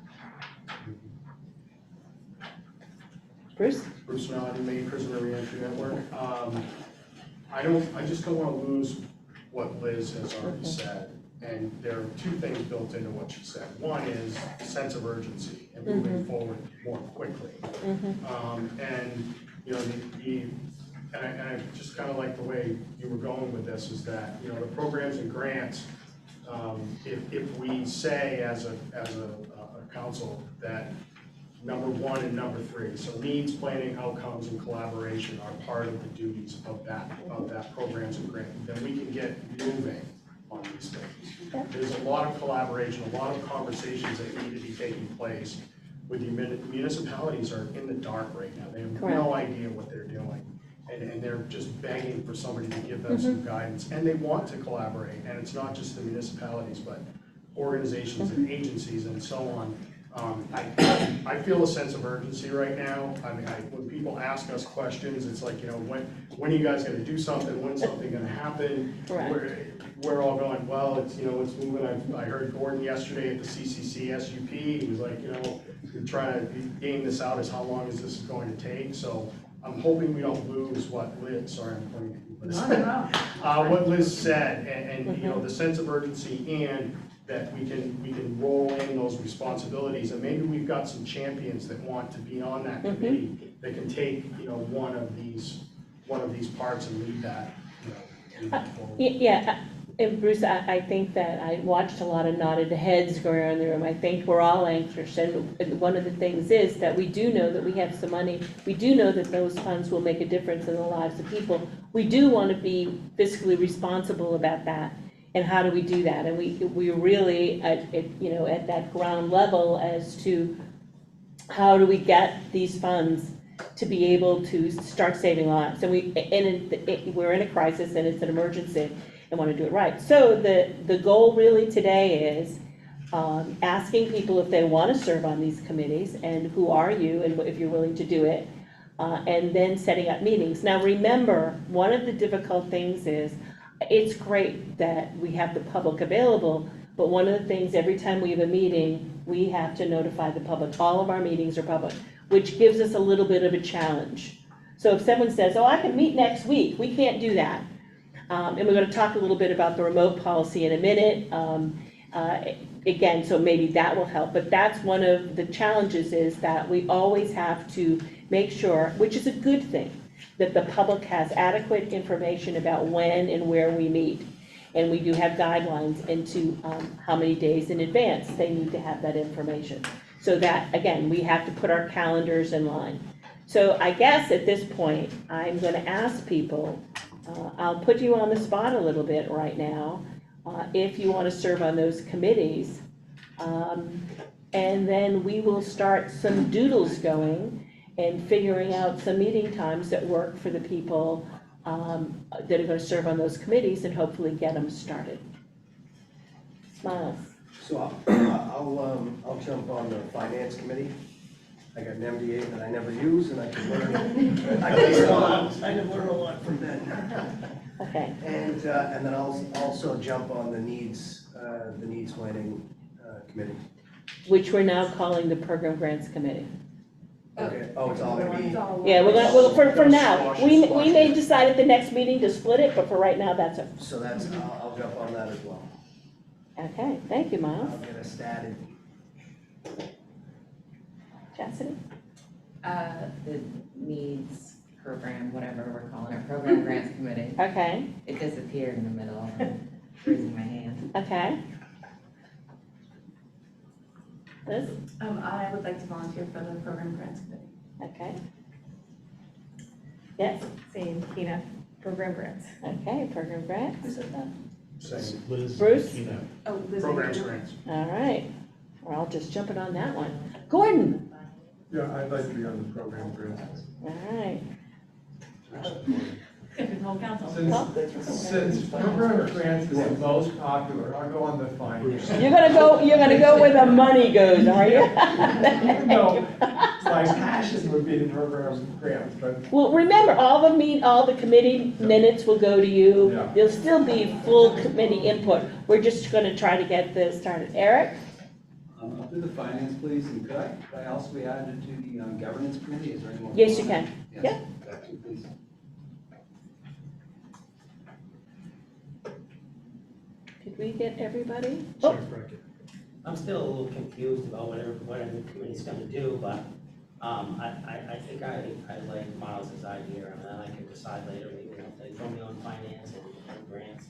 Bruce? Bruce Nod, Maine Prisoner Reentry Network. I just don't want to lose what Liz has already said. And there are two things built into what she said. One is a sense of urgency and moving forward more quickly. And you know, and I just kind of like the way you were going with this is that, you know, the programs and grants, if we say as a council that number 1 and number 3, so needs, planning, outcomes, and collaboration are part of the duties of that programs and grant, then we can get moving on these things. There's a lot of collaboration, a lot of conversations that need to be taking place with the municipalities are in the dark right now. They have no idea what they're doing. And they're just begging for somebody to give them some guidance. And they want to collaborate. And it's not just the municipalities, but organizations and agencies and so on. I feel a sense of urgency right now. I mean, when people ask us questions, it's like, you know, when are you guys going to do something? When's something going to happen? We're all going, well, it's, you know, it's moving. I heard Gordon yesterday at the CCC SUP. He was like, you know, we're trying to game this out as how long is this going to take. So I'm hoping we don't lose what Liz, sorry, I'm pointing at Liz. What Liz said, and you know, the sense of urgency, and that we can roll in those responsibilities, and maybe we've got some champions that want to be on that committee that can take, you know, one of these parts and lead that, you know, forward. Yeah, and Bruce, I think that I watched a lot of nodded heads going around the room. I think we're all anxious, and one of the things is that we do know that we have some money. We do know that those funds will make a difference in the lives of people. We do want to be fiscally responsible about that. And how do we do that? And we really at that ground level as to how do we get these funds to be able to start saving lives. And we're in a crisis and it's an emergency and want to do it right. So the goal really today is asking people if they want to serve on these committees and who are you and if you're willing to do it, and then setting up meetings. Now remember, one of the difficult things is it's great that we have the public available, but one of the things, every time we have a meeting, we have to notify the public. All of our meetings are public, which gives us a little bit of a challenge. So if someone says, oh, I can meet next week, we can't do that. And we're going to talk a little bit about the remote policy in a minute. Again, so maybe that will help, but that's one of the challenges is that we always have to make sure, which is a good thing, that the public has adequate information about when and where we meet. And we do have guidelines into how many days in advance they need to have that information. So that, again, we have to put our calendars in line. So I guess at this point, I'm gonna ask people, I'll put you on the spot a little bit right now, if you wanna serve on those committees. And then we will start some doodles going and figuring out some meeting times that work for the people that are gonna serve on those committees and hopefully get them started. Smiles. So I'll jump on the finance committee. I got an MDA that I never use, and I can learn, I can learn a lot from Ben. Okay, And then I'll also jump on the needs planning committee. which we're now calling the Program Grants Committee. Okay, oh, it's all gonna be, Yeah, we're gonna, well, for now, we may decide at the next meeting to split it, but for right now, that's it. so that's, I'll jump on that as well. Okay, thank you, Miles. I'll get us started. Chastity? The needs program, whatever we're calling it, program grants committee. Okay, It disappeared in the middle, I'm raising my hand. okay. Liz? I would like to volunteer for the program grants committee. Okay. Yes, Same, Tina, program grants. okay, Program Grants. Who said that? Same, Liz, Bruce? you know, Oh, Liz. programs, grants. All right, we're all just jumping on that one. Gordon? Yeah, I'd like to be on the program grant. All right. Good for the whole council. Since program grants is the most popular, I'll go on the finance. You're gonna go where the money goes, are you? No, my passion would be the program grants, but Well, remember, all the committee minutes will go to you. Yeah. There'll still be full committee input. We're just gonna try to get this started. Eric? I'll do the finance, please, and could I also be added to the governance committee? Is there any more? Yes, you can. Yes, Yeah. thank you, please. Did we get everybody? sorry, Oh, Brackett. I'm still a little confused about whatever the committee's gonna do, but, I think I like Miles's idea, and then I can decide later, maybe if they throw me on finance and grants.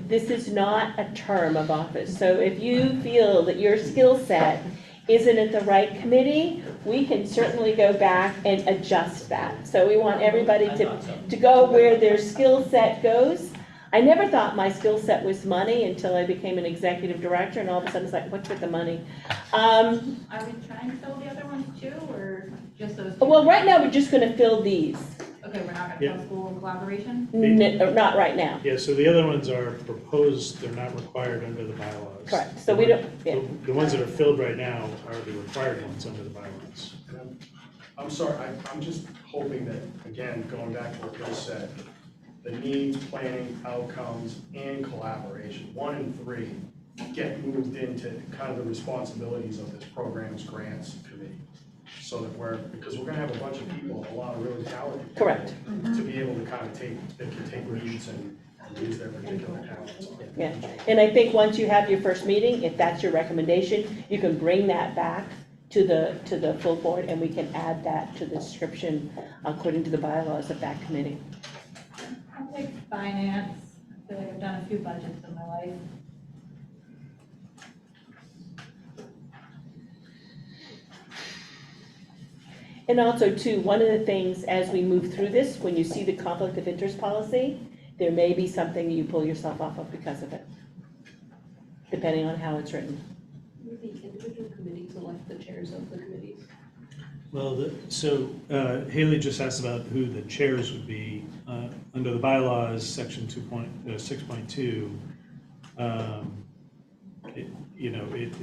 this is not a term of office. So if you feel that your skill set isn't at the right committee, we can certainly go back and adjust that. So we want everybody I to thought so. to go where their skill set goes. I never thought my skill set was money until I became an executive director, and all of a sudden it's like, what's with the money? Are we trying to fill the other ones too, or just those two? Well, right now, we're just gonna fill these, Okay, we're not Yeah. gonna fill school and collaboration? not right now. Yeah, so the other ones are proposed, they're not required under the bylaws. Correct, so we don't, yeah. The ones that are filled right now are the required ones under the bylaws. And I'm sorry, I'm just hoping that, again, going back to what Bill said, the needs, planning, outcomes, and collaboration, 1 and 3, get moved into kind of the responsibilities of this programs grants committee. So that because we're gonna have a bunch of people, a lot of really talented people. Correct. To be able to kind of that can take leads and use their particular talents. Yeah, and I think once you have your first meeting, if that's your recommendation, you can bring that back to the full board, and we can add that to the description according to the bylaws of that committee. I'll take finance. I feel like I've done a few budgets in my life. And also too, one of the things as we move through this, when you see the conflict of interest policy, there may be something you pull yourself off of because of it, depending on how it's written. Will the individual committees elect the chairs of the committees? Well, Haley just asked about who the chairs would be. Under the bylaws, section 6.2,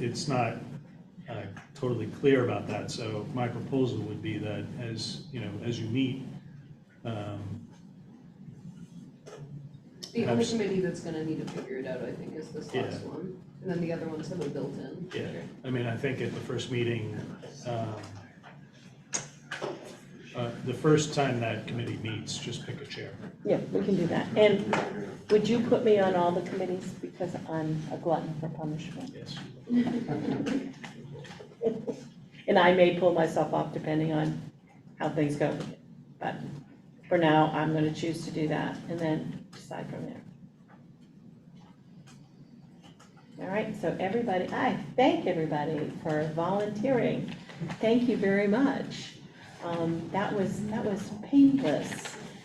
it's not totally clear about that. So my proposal would be that as you meet, The only committee that's gonna need to figure it out, I think, is this Yeah. last one. And then the other ones have a built-in. yeah, I mean, I think at the first meeting, the first time that committee meets, just pick a chair. Yeah, we can do that. And would you put me on all the committees because I'm a glutton for punishment? Yes. And I may pull myself off depending on how things go. But for now, I'm gonna choose to do that and then decide from there. All right, so everybody, I thank everybody for volunteering. Thank you very much. That was painless.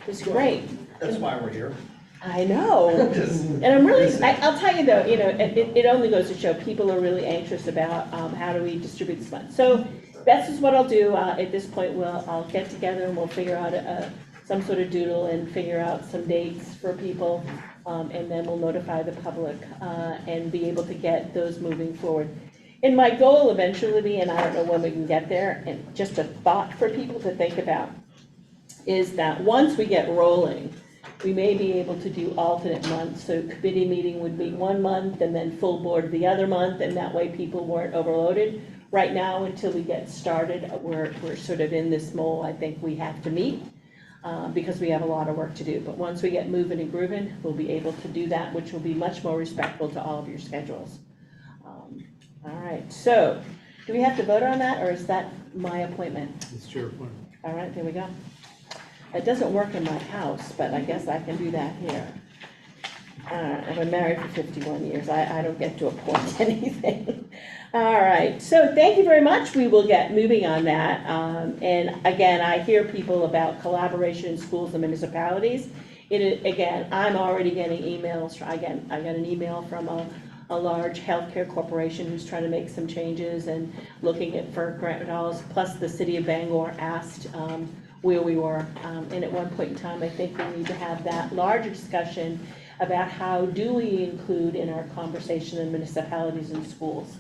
It was great. That's why we're here. I know. And I'm really, I'll tell you though, it only goes to show people are really anxious about how do we distribute this money. So this is what I'll do. At this point, I'll get together and we'll figure out some sort of doodle and figure out some dates for people. And then we'll notify the public and be able to get those moving forward. And my goal eventually will be, and I don't know when we can get there, and just a thought for people to think about, is that once we get rolling, we may be able to do alternate months. So committee meeting would be 1 month and then full board the other month, and that way people weren't overloaded. Right now, until we get started, we're sort of in this mold. I think we have to meet because we have a lot of work to do. But once we get moving and grooving, we'll be able to do that, which will be much more respectful to all of your schedules. All right, so do we have to vote on that, or is that my appointment? It's your appointment. All right, there we go. It doesn't work in my house, but I guess I can do that here. I've been married for 51 years. I don't get to appoint anything. All right, so thank you very much. We will get moving on that. And again, I hear people about collaboration in schools and municipalities. Again, I'm already getting emails. I got an email from a large healthcare corporation who's trying to make some changes and looking at for grant dollars. Plus, the city of Bangor asked where we were. And at one point in time, I think we need to have that larger discussion about how do we include in our conversation in municipalities and schools.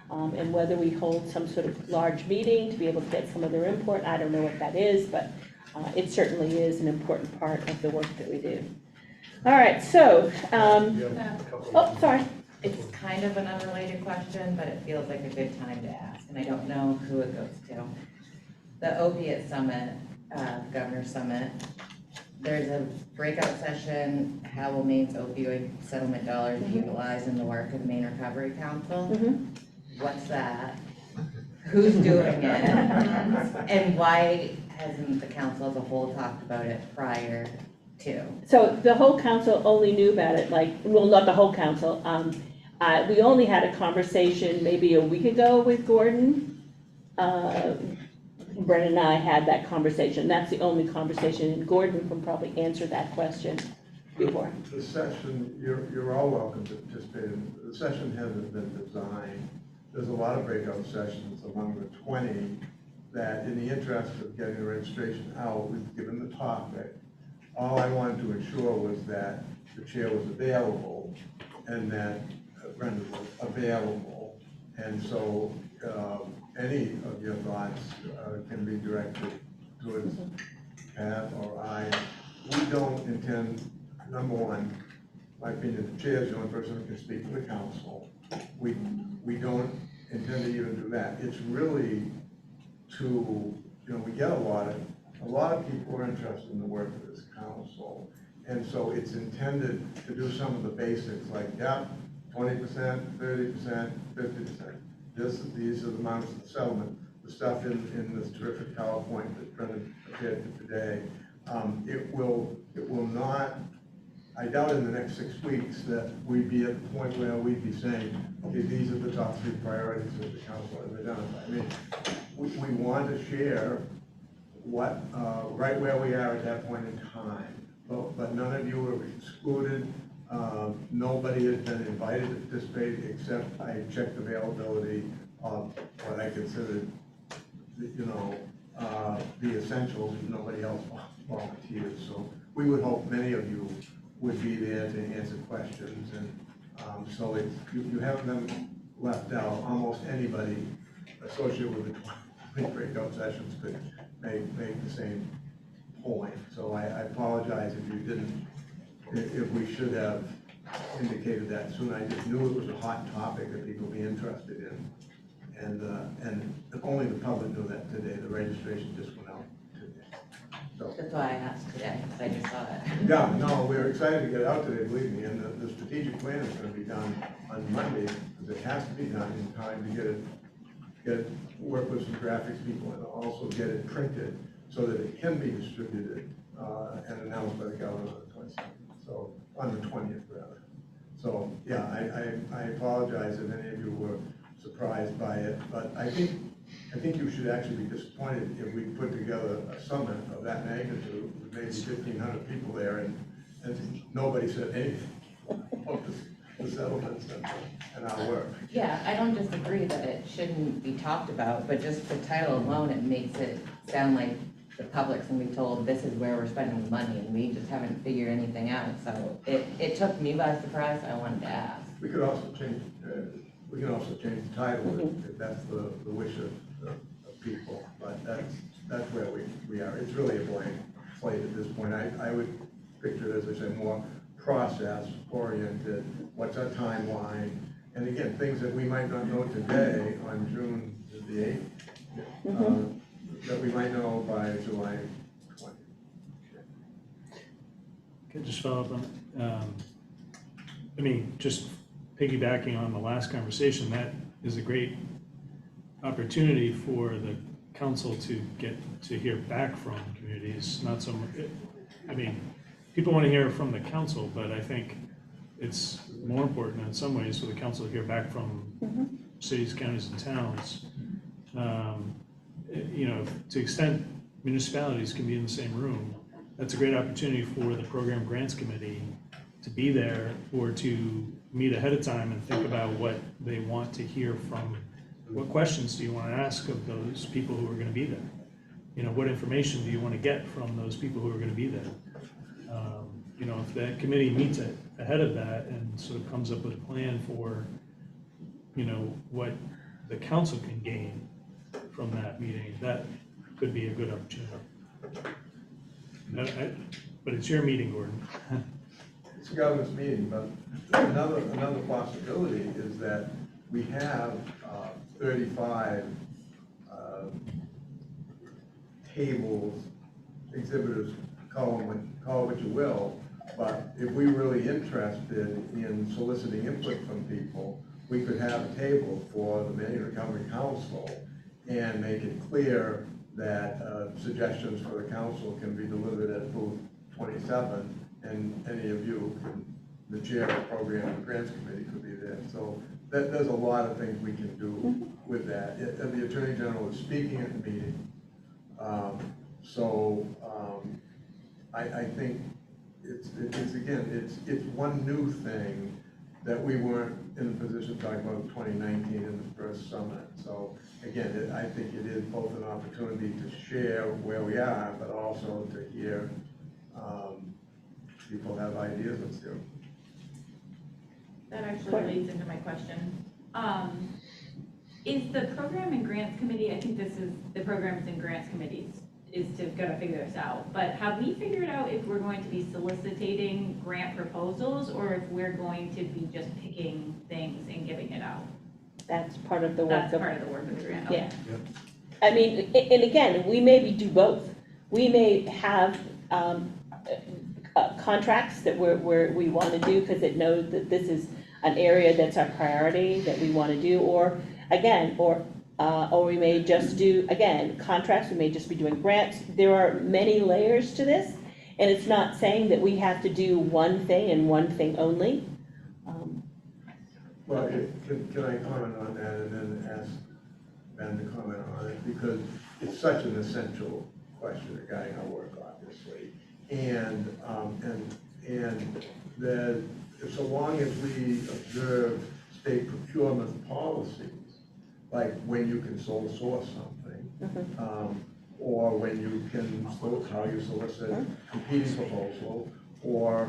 And whether we hold some sort of large meeting to be able to get some of their input. I don't know what that is, but it certainly is an important part of the work that we do. All right, so, oh, sorry. It's kind of an unrelated question, but it feels like a good time to ask, and I don't know who it goes to. The opiate summit, Governor Summit, there's a breakout session, how will Maine's opioid settlement dollars be utilized in the work of the Maine Recovery Council? What's that? Who's doing it? And why hasn't the council as a whole talked about it prior to? So the whole council only knew about it, well, not the whole council. We only had a conversation maybe a week ago with Gordon. Brennan and I had that conversation. That's the only conversation, and Gordon can probably answer that question before. The session, you're all welcome to participate in. The session hasn't been designed. There's a lot of breakout sessions among the 20 that, in the interest of getting the registration out, we've given the topic. All I wanted to ensure was that the chair was available and that Brenda was available. And so any of your thoughts can be directed towards Pat or I. We don't intend, number one, my opinion, the chair is the only person who can speak for the council. We don't intend to even do that. It's really to, we get a lot of people are interested in the work of this council. And so it's intended to do some of the basics like, 20%, 30%, 50%. These are the amounts of the settlement. The stuff in this terrific PowerPoint that Brendan prepared for today. It will not, I doubt in the next 6 weeks that we'd be at the point where we'd be saying, okay, these are the top 3 priorities that the council has identified. I mean, we want to share what, right where we are at that point in time. But none of you are excluded. Nobody has been invited to participate except I checked availability of what I considered, the essentials if nobody else volunteers. So we would hope many of you would be there to answer questions. And so you haven't been left out. Almost anybody associated with the 20 breakout sessions could make the same point. So I apologize if you didn't, if we should have indicated that soon. I just knew it was a hot topic that people would be interested in. And only the public knew that today. The registration just went out today. So, That's why I asked today, because I just saw it. yeah, no, we're excited to get it out today, believe me. And the strategic plan is going to be done on Monday, because it has to be done in time to get work with some graphics people and also get it printed so that it can be distributed and announced by the governor on the 22nd, so, on the 20th rather. So, yeah, I apologize if any of you were surprised by it, but I think you should actually be disappointed if we put together a summit of that magnitude with maybe 1,500 people there and nobody said anything about the settlements and our work. Yeah, I don't disagree that it shouldn't be talked about, but just the title alone, it makes it sound like the public's gonna be told this is where we're spending the money, and we just haven't figured anything out, so it took me by surprise, I wanted to ask. We could also change, the title if that's the wish of people, but that's where we are. It's really a blank slate at this point. I would picture it, as I say, more process-oriented, what's our timeline, and again, things that we might not know today on June the 8th, that we might know by July 20th. Could just follow up on, I mean, just piggybacking on the last conversation, that is a great opportunity for the council to get to hear back from communities, not so much, I mean, people want to hear from the council, but I think it's more important in some ways for the council to hear back from cities, counties, and towns. You know, to the extent municipalities can be in the same room, that's a great opportunity for the program grants committee to be there or to meet ahead of time and think about what they want to hear from, what questions do you want to ask of those people who are going to be there? You know, what information do you want to get from those people who are going to be there? You know, if that committee meets ahead of that and sort of comes up with a plan for, you know, what the council can gain from that meeting, that could be a good opportunity. But it's your meeting, Gordon. It's a governor's meeting, but another possibility is that we have 35 tables, exhibitors, call it what you will, but if we're really interested in soliciting input from people, we could have a table for the Maine Recovery Council and make it clear that suggestions for the council can be delivered at booth 27, and any of you, the chair of the program and grants committee, could be there. So there's a lot of things we can do with that. And the Attorney General is speaking at the meeting. I think it's one new thing that we weren't in a position to talk about 2019 in the first summit. So again, I think it is both an opportunity to share where we are, but also to hear people have ideas. Let's do. That actually leads into my question. Is the program and grants committee, I think this is, the programs and grants committees is to gotta figure this out, but have we figured out if we're going to be soliciting grant proposals or if we're going to be just picking things and giving it out? That's part of the work That's of. part of the work of the grant, Yeah. okay. I mean, and again, we maybe do both. We may have contracts that we want to do because it knows that this is an area that's our priority that we want to do, or we may just do, again, contracts, we may just be doing grants. There are many layers to this, and it's not saying that we have to do one thing and one thing only. Well, can I comment on that and then ask Ben to comment on it? Because it's such an essential question regarding our work, obviously. And that so long as we observe state procurement policies, like when you can sole source something, or when you can, how you solicit competing proposals, or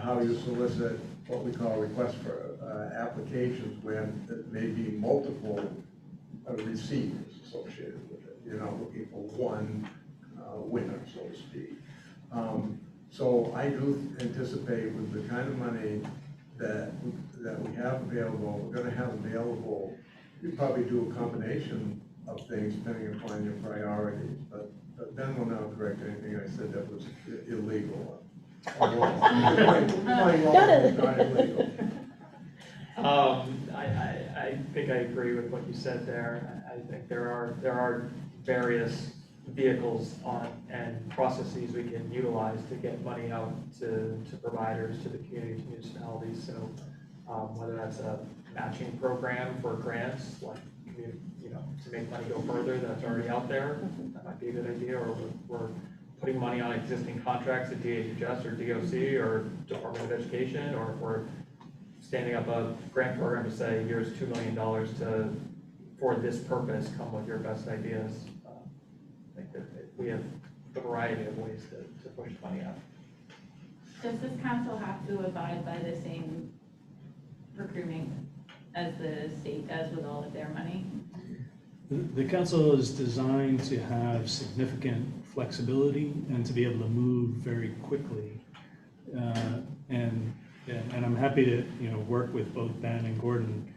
how you solicit what we call requests for applications where there may be multiple receivers associated with it. You're not looking for one winner, so to speak. So I do anticipate with the kind of money that we have available, we're gonna have available, you probably do a combination of things depending upon your priorities, but Ben will now correct anything I said that was illegal. Or wrong. Playing wrong is not illegal. I think I agree with what you said there. I think there are various vehicles and processes we can utilize to get money out to providers, to the community, to municipalities. So whether that's a matching program for grants, like, to make money go further that's already out there, that might be a good idea, or we're putting money on existing contracts at DHS or DOC or Department of Education, or if we're standing up a grant program to say, here's $2 million for this purpose, come with your best ideas. I think that we have a variety of ways to push money out. Does this council have to abide by the same procurement as the state does with all of their money? The council is designed to have significant flexibility and to be able to move very quickly. And I'm happy to, work with both Ben and Gordon,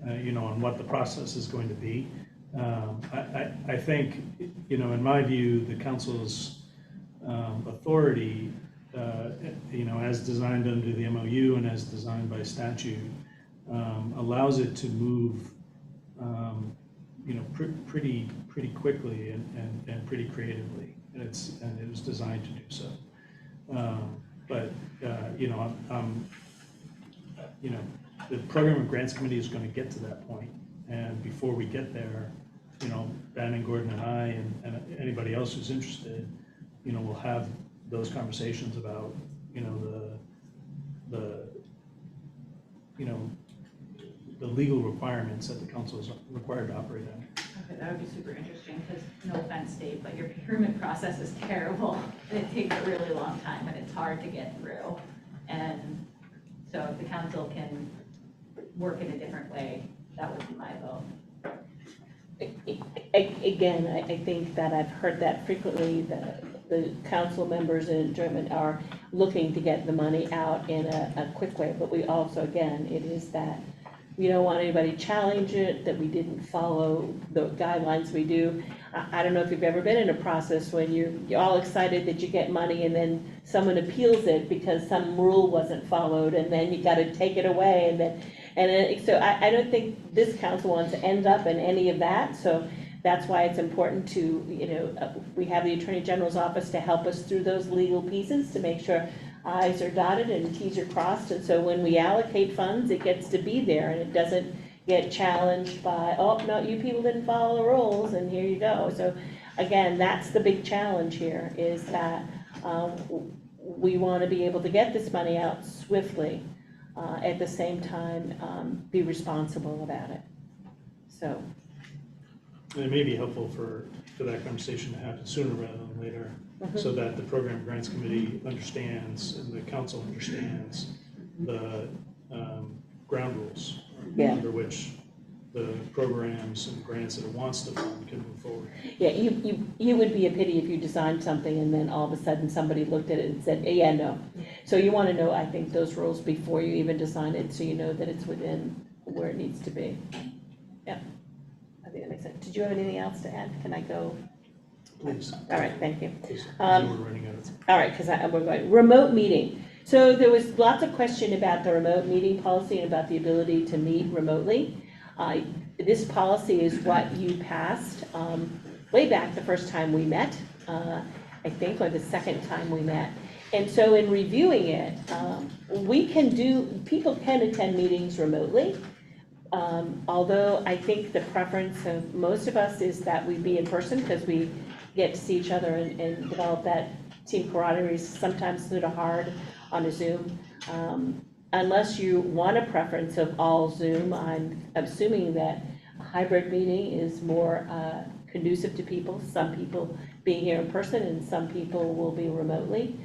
on what the process is going to be. I think, in my view, the council's authority, as designed under the MOU and as designed by statute, allows it to move, pretty quickly and pretty creatively, and it was designed to do so. The Program and Grants Committee is going to get to that point, and before we get there, Ben and Gordon and I and anybody else who's interested, we'll have those conversations about, the legal requirements that the council is required to operate under. Okay, that would be super interesting, because no offense, Dave, but your procurement process is terrible. It takes a really long time, and it's hard to get through. And so if the council can work in a different way, that would be my vote. Again, I think that I've heard that frequently, the council members in German are looking to get the money out in a quick way, but we also, again, it is that we don't want anybody to challenge it, that we didn't follow the guidelines we do. I don't know if you've ever been in a process when you're all excited that you get money and then someone appeals it because some rule wasn't followed, and then you gotta take it away, so I don't think this council wants to end up in any of that, so that's why it's important to, we have the Attorney General's office to help us through those legal pieces to make sure I's are dotted and T's are crossed, and so when we allocate funds, it gets to be there, and it doesn't get challenged by, oh, no, you people didn't follow the rules, and here you go. So again, that's the big challenge here, is that we want to be able to get this money out swiftly, at the same time, be responsible about it. So. And it may be helpful for that conversation to happen sooner rather than later, so that the Program and Grants Committee understands and the council understands the ground rules under which the programs and grants that it wants to fund can move forward. Yeah, you would be a pity if you designed something and then all of a sudden somebody looked at it and said, yeah, no. So you want to know, I think, those rules before you even design it, so you know that it's within where it needs to be. Yeah, I think that makes sense. Did you have anything else to add? Can I go? Please. All right, thank you. Please. We're running out of time. All right, because we're going, remote meeting. So there was lots of question about the remote meeting policy and about the ability to meet remotely. This policy is what you passed way back the first time we met, I think, or the second time we met. And so in reviewing it, people can attend meetings remotely, although I think the preference of most of us is that we be in person, because we get to see each other and develop that team camaraderie. Sometimes it's a little hard on a Zoom. Unless you want a preference of all Zoom, I'm assuming that a hybrid meeting is more conducive to people, some people being here in person and some people will be remotely.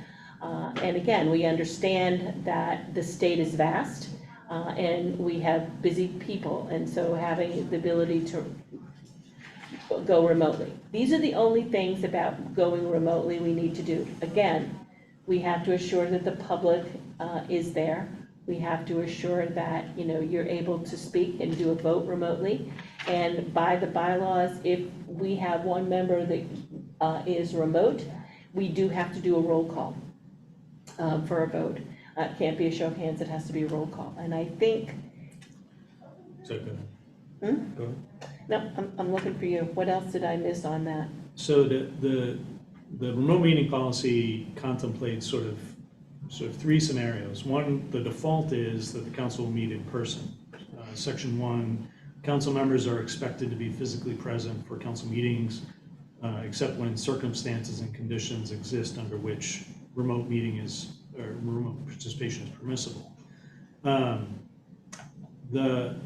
And again, we understand that the state is vast and we have busy people, and so having the ability to go remotely. These are the only things about going remotely we need to do. Again, we have to assure that the public is there. We have to assure that, you're able to speak and do a vote remotely. And by the bylaws, if we have one member that is remote, we do have to do a roll call for a vote. It can't be a show of hands, it has to be a roll call. And I think. So go ahead. Go ahead. No, I'm looking for you. What else did I miss on that? So the remote meeting policy contemplates sort of three scenarios. One, the default is that the council will meet in person. Section 1, council members are expected to be physically present for council meetings, except when circumstances and conditions exist under which remote participation is permissible. The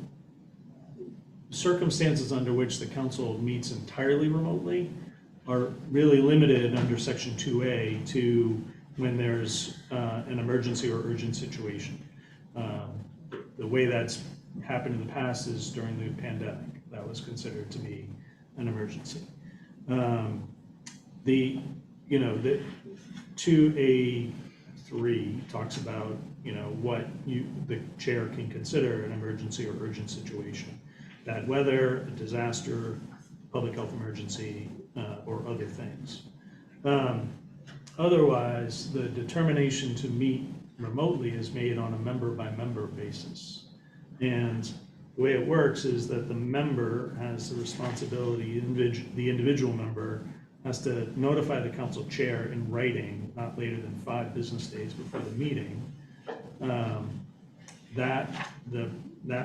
circumstances under which the council meets entirely remotely are really limited under Section 2A to when there's an emergency or urgent situation. The way that's happened in the past is during the pandemic. That was considered to be an emergency. The 2A3 talks about, what the chair can consider an emergency or urgent situation. Bad weather, a disaster, public health emergency, or other things. Otherwise, the determination to meet remotely is made on a member-by-member basis. And the way it works is that the member has the responsibility, the individual member has to notify the council chair in writing, not later than 5 business days before the meeting, that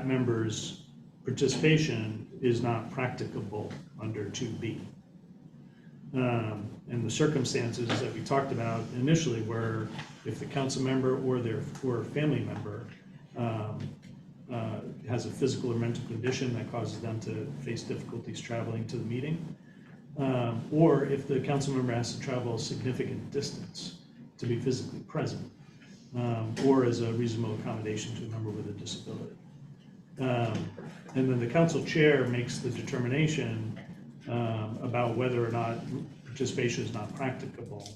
member's participation is not practicable under 2B. And the circumstances that we talked about initially were if the council member or a family member has a physical or mental condition that causes them to face difficulties traveling to the meeting, or if the council member has to travel a significant distance to be physically present, or as a reasonable accommodation to a member with a disability. And then the council chair makes the determination about whether or not participation is not practicable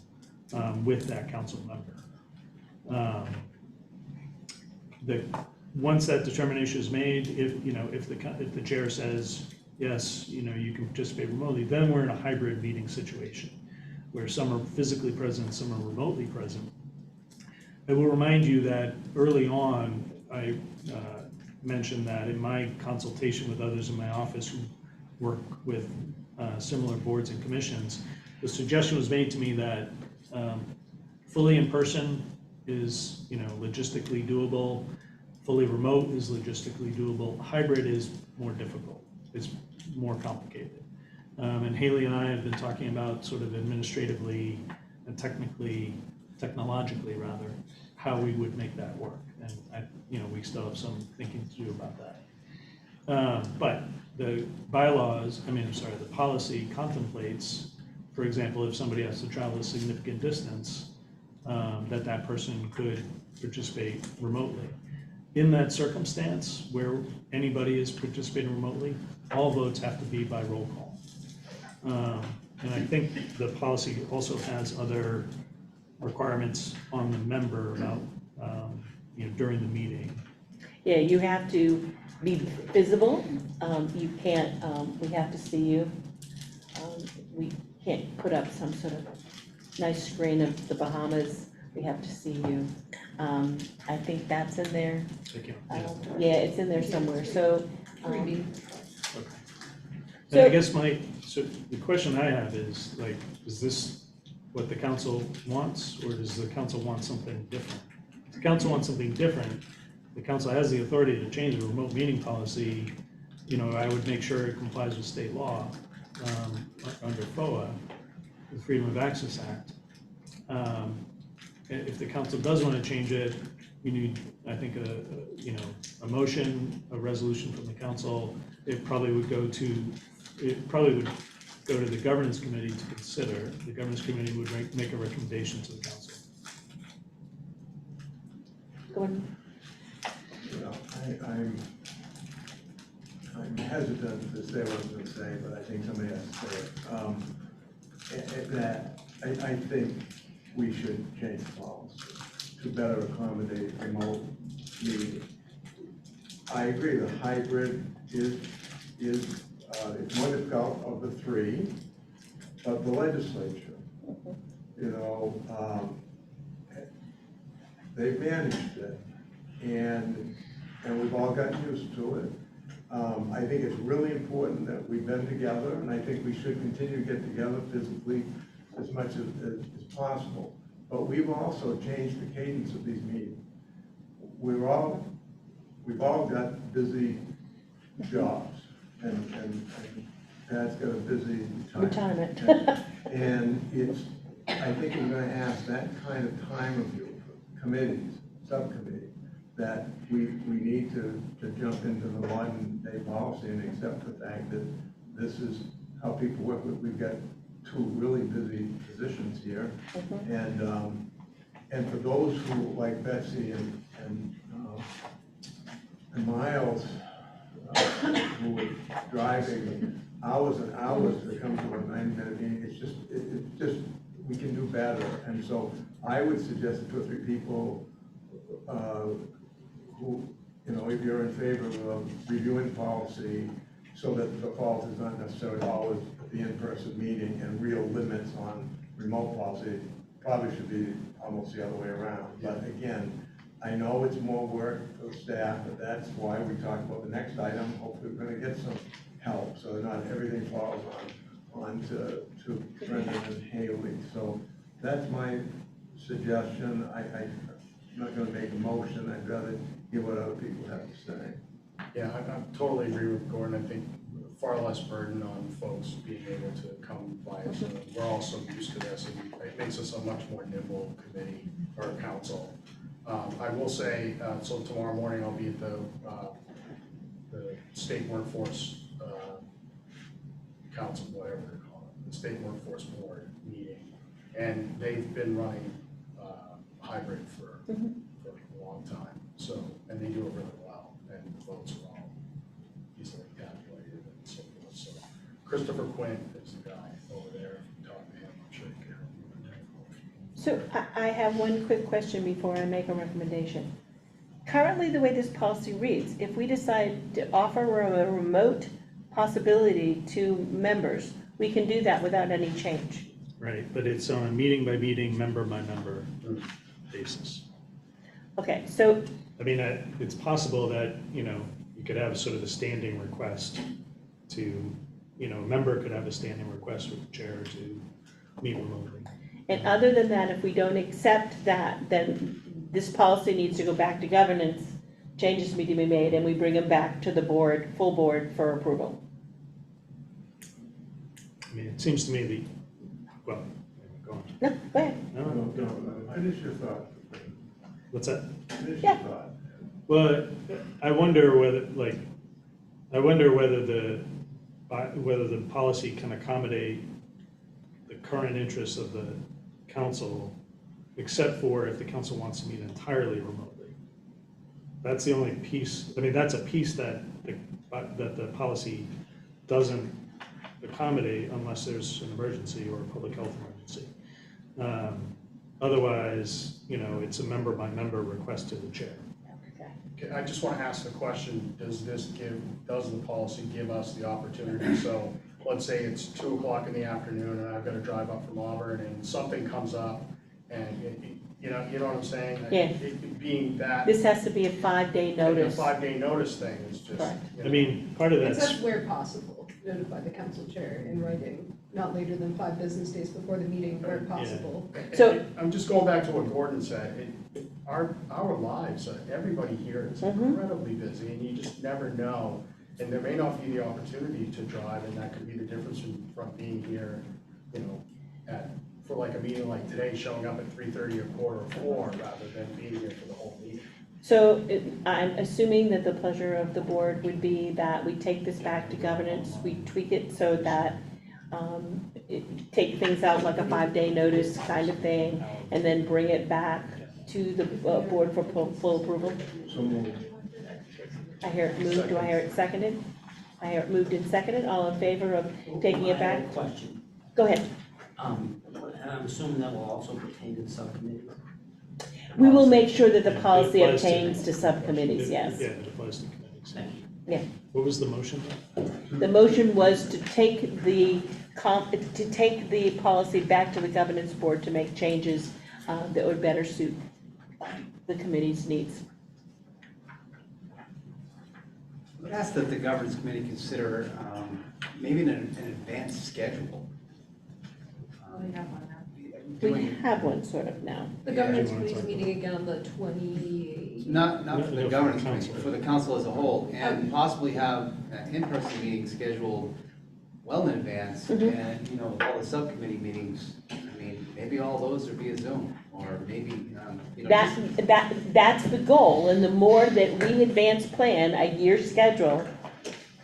with that council member. Once that determination is made, if the chair says, yes, you can participate remotely, then we're in a hybrid meeting situation where some are physically present, some are remotely present. I will remind you that early on, I mentioned that in my consultation with others in my office who work with similar boards and commissions, the suggestion was made to me that fully in person is logistically doable, fully remote is logistically doable, hybrid is more difficult, it's more complicated. And Haley and I have been talking about sort of administratively and technologically rather, how we would make that work. And we still have some thinking to do about that. But the the policy contemplates, for example, if somebody has to travel a significant distance, that person could participate remotely. In that circumstance, where anybody is participating remotely, all votes have to be by roll call. And I think the policy also has other requirements on the member about, during the meeting. Yeah, you have to be visible. You can't, we have to see you. We can't put up some sort of nice screen of the Bahamas. We have to see you. I think that's in there. Yeah, it's in there somewhere, so. 3B. Okay. And I guess the question I have is, is this what the council wants, or does the council want something different? If the council wants something different, the council has the authority to change the remote meeting policy. I would make sure it complies with state law under FOA, the Freedom of Access Act. If the council does want to change it, we need, I think, a motion, a resolution from the council. It probably would go to the governance committee to consider. The governance committee would make a recommendation to the council. Go ahead. I'm hesitant to say what I'm going to say, but I think somebody has to say it. That I think we should change the policy to better accommodate remote meeting. I agree, the hybrid is it's more difficult of the 3, but the legislature, they've managed it, and we've all gotten used to it. I think it's really important that we've been together, and I think we should continue to get together physically as much as possible. But we've also changed the cadence of these meetings. We've all got busy jobs, and Pat's got a busy retirement. Retirement. And I think we're gonna ask that kind of time of you, committees, subcommittee, that we need to jump into the modern day policy and accept the fact that this is how people work. We've got two really busy positions here. And for those who, like Betsy and Miles, who were driving hours and hours to come to a 90-minute meeting, it's just, we can do better. And so I would suggest 2 or 3 people who, if you're in favor of reviewing policy, so that the fault is not necessarily always the in-person meeting and real limits on remote policy, probably should be almost the other way around. But again, I know it's more work for the staff, but that's why we talked about the next item. Hopefully we're gonna get some help, so that not everything falls on to Brendan and Haley. So that's my suggestion. I'm not gonna make a motion. I'd rather hear what other people have to say. Yeah, I totally agree with Gordon. I think far less burden on folks being able to come by. So we're all so used to this, and it makes us a much more nimble committee or council. I will say, so tomorrow morning I'll be at the state workforce council, whatever they call it, the state workforce board meeting, and they've been running hybrid for a long time. So, and they do it really well, and the votes are all easily calculated and so forth. So, Christopher Quinn is the guy over there. If you talk to him, I'm sure he can help you with that. So I have one quick question before I make a recommendation. Currently, the way this policy reads, if we decide to offer a remote possibility to members, we can do that without any change. Right, but it's on a meeting by meeting, member by member basis. Okay, so, I mean, it's possible that, you could have sort of a standing request to, a member could have a standing request with the chair to meet remotely. and other than that, if we don't accept that, then this policy needs to go back to governance, changes need to be made, and we bring them back to the board, full board for approval. I mean, it seems to me well, go on. No, go ahead. No, finish your thought. What's that? Finish Yeah. your thought. Well, I wonder whether the policy can accommodate the current interests of the council, except for if the council wants to meet entirely remotely. That's the only piece, I mean, that's a piece that the policy doesn't accommodate unless there's an emergency or a public health emergency. Otherwise, it's a member by member request to the chair. Okay, I just want to ask the question, does the policy give us the opportunity? So let's say it's 2:00 in the afternoon and I've got to drive up from Auburn and something comes up and, you know what I'm saying? Yeah. It being that. This has to be a 5-day notice. A 5-day notice thing is just. Correct. I mean, part of It that's. says where possible, notify the council chair in writing, not later than 5 business days before the meeting where possible. So- I'm just going back to what Gordon said. Our lives, everybody here is incredibly busy, and you just never know. And there may not be the opportunity to drive, and that could be the difference from being here, for like a meeting like today, showing up at 3:30 or 3:45, rather than being here for the whole meeting. So I'm assuming that the pleasure of the board would be that we take this back to governance, we tweak it so that, take things out like a 5-day notice kind of thing, and then bring it back to the board for full approval. So moved. I hear it moved, do I hear it seconded? I hear it moved and seconded, all in favor of taking it I back? have a question. Go ahead. And I'm assuming that will also pertain to the subcommittees? We will make sure that the Yeah, it policy applies to- obtains to subcommittees, yes. Yeah, it applies to committees. Thank you. Yeah. What was the motion? The motion was to take the policy back to the governance board to make changes that would better suit the committee's needs. would ask that the governance committee consider maybe an advanced schedule. We have one now. We Doing, have one sort of now. The Yeah. governance Do you wanna committee's talk meeting again on the 28th. not for No, the for governance the committee, council. for the council as a whole, and possibly have an in-person meeting scheduled well in advance, Mhm. and, you know, all the subcommittee meetings, I mean, maybe all those would be a Zoom, or maybe, you know. That's the goal, and the more that we advance plan a year schedule,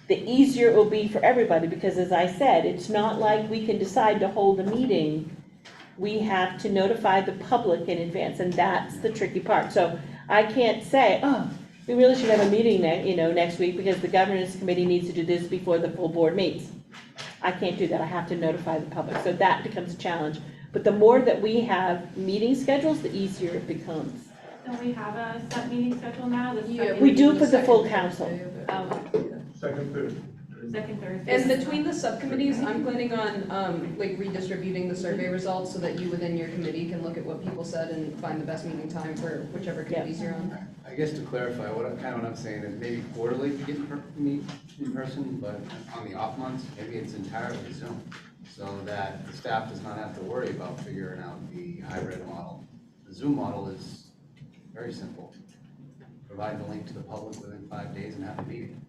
the easier it will be for everybody, because as I said, it's not like we can decide to hold a meeting. We have to notify the public in advance, and that's the tricky part. So I can't say, oh, we really should have a meeting next week because the governance committee needs to do this before the full board meets. I can't do that, I have to notify the public, so that becomes a challenge. But the more that we have meeting schedules, the easier it becomes. Don't we have a set meeting schedule now? The Yeah, second- We do the for the full second council. Thursday of it. Second, third. Second Thursday. And between the subcommittees, I'm planning on, like, redistributing the survey results so that you within your committee can look at what people said and find the best meeting time for whichever committees you're on. I guess to clarify, what I'm saying is maybe quarterly to get meet in person, but on the off months, maybe it's entirely Zoom. So that the staff does not have to worry about figuring out the hybrid model. The Zoom model is very simple. Provide the link to the public within 5 days and have a meeting.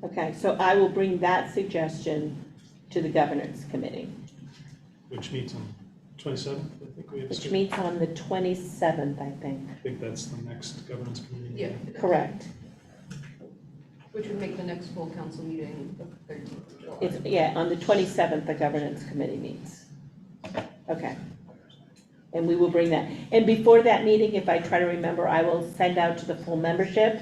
Okay, so I will bring that suggestion to the governance committee, Which meets on 27th, I think we have. which scheduled. meets on the 27th, I think. I think that's the next governance committee. Yeah. Correct. Which would make the next full council meeting the 13th of July. It's, yeah, on the 27th, the governance committee meets. Okay. And we will bring that. And before that meeting, if I try to remember, I will send out to the full membership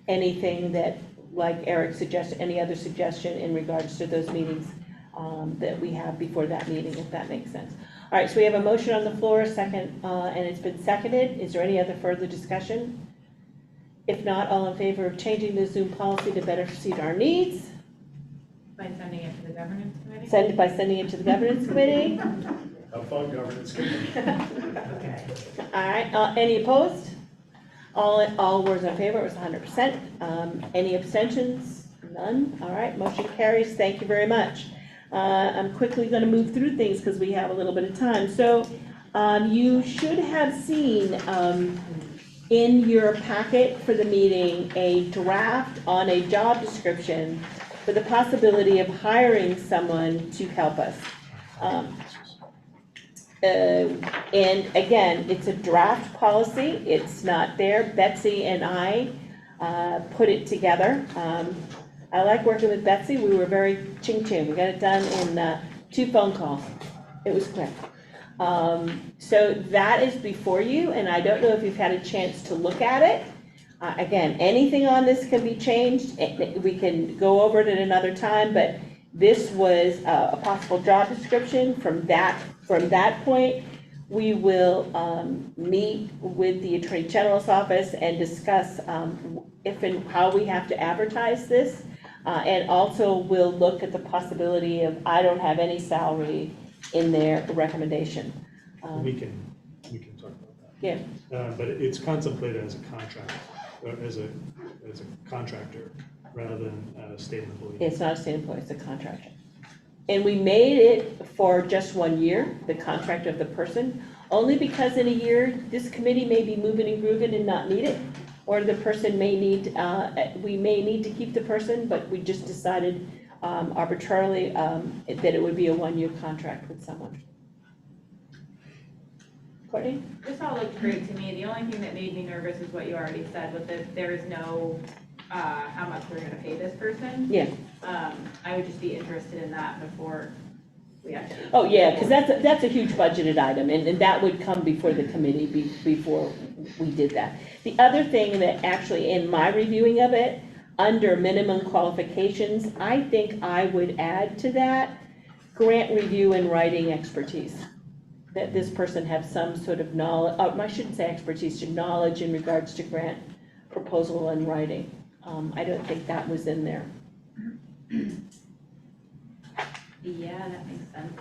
anything that, like Eric suggested, any other suggestion in regards to those meetings that we have before that meeting, if that makes sense. All right, so we have a motion on the floor, second, and it's been seconded. Is there any other further discussion? If not, all in favor of changing the Zoom policy to better suit our needs? By sending it to the governance committee? Sending it to the governance committee? Have fun, governance committee. Okay. All right, any opposed? All words in favor, it was 100%. Any abstentions? None? All right, motion carries, thank you very much. I'm quickly gonna move through things because we have a little bit of time. So, you should have seen, in your packet for the meeting, a draft on a job description for the possibility of hiring someone to help us. And again, it's a draft policy, it's not there. Betsy and I put it together. I like working with Betsy, we were very ching-ching, we got it done in 2 phone calls. It was quick. So that is before you, and I don't know if you've had a chance to look at it. Again, anything on this can be changed, we can go over it at another time, but this was a possible job description. From that point, we will meet with the Attorney General's office and discuss if and how we have to advertise this. And also we'll look at the possibility of, I don't have any salary in their recommendation. We can talk about that. Yeah. But it's contemplated as a contract, as a contractor, rather than a state employee. It's not a state employee, it's a contractor. And we made it for just 1 year, the contract of the person, only because in a year, this committee may be moving and grooving and not need it. Or the person may need, we may need to keep the person, but we just decided arbitrarily that it would be a 1-year contract with someone. Courtney? This all looked great to me. The only thing that made me nervous is what you already said, with that there is no, how much we're gonna pay this person. Yeah. I would just be interested in that before we actually. Oh, yeah, because that's a huge budgeted item, and that would come before the committee before we did that. The other thing that actually, in my reviewing of it, under minimum qualifications, I think I would add to that grant review and writing expertise. That this person have some sort of knowledge, I shouldn't say expertise, knowledge in regards to grant proposal and writing. I don't think that was in there. Yeah, that makes sense.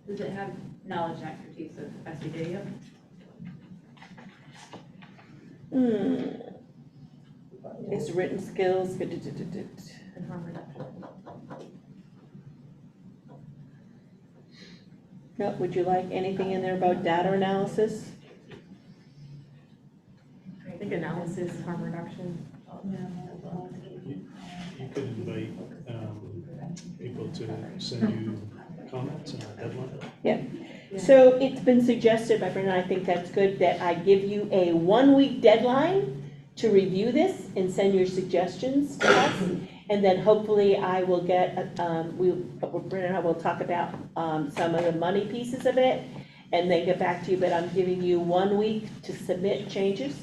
Does it have knowledge and expertise of SUW? It's written skills. And harm reduction. No, would you like anything in there about data analysis? I think analysis, harm reduction. You could invite people to send you comments and a deadline. So it's been suggested by Brendan, I think that's good, that I give you a 1-week deadline to review this and send your suggestions to us. And then hopefully I will get, Brendan and I will talk about some of the money pieces of it and then get back to you, but I'm giving you 1 week to submit changes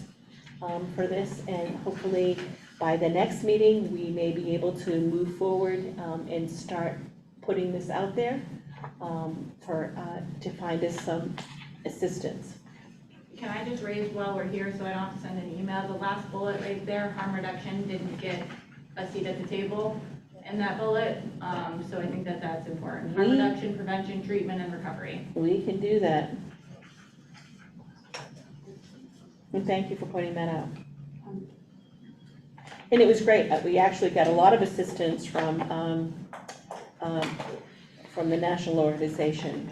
for this, and hopefully by the next meeting, we may be able to move forward and start putting this out there to find us some assistance. Can I just raise while we're here, so I don't have to send an email, the last bullet right there, harm reduction didn't get a seat at the table in that bullet, so I think that that's important. Harm reduction, prevention, treatment, and recovery. We can do that. And thank you for pointing that out. And it was great, we actually got a lot of assistance from the national organization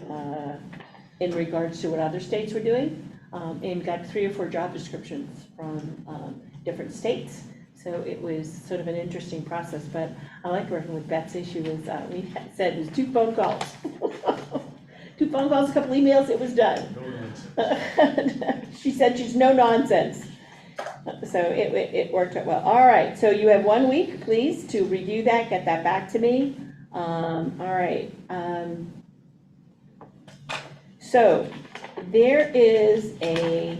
in regards to what other states were doing, and got 3 or 4 job descriptions from different states. So it was sort of an interesting process, but I like working with Betsy. She was, we said it was 2 phone calls. 2 phone calls, a couple emails, it was done. She said she's no nonsense. So it worked out well. All right, so you have 1 week, please, to review that, get that back to me. All right. So there is the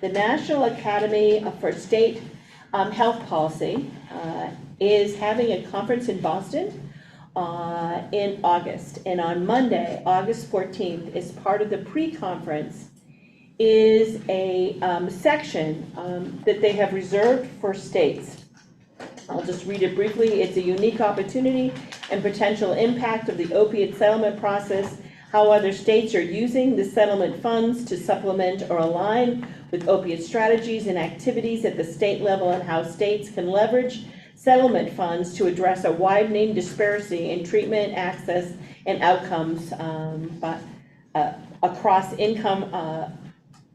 National Academy for State Health Policy is having a conference in Boston in August. And on Monday, August 14th, as part of the pre-conference, is a section that they have reserved for states. I'll just read it briefly. It's a unique opportunity and potential impact of the opiate settlement process, how other states are using the settlement funds to supplement or align with opiate strategies and activities at the state level, and how states can leverage settlement funds to address a widening disparity in treatment, access, and outcomes across income,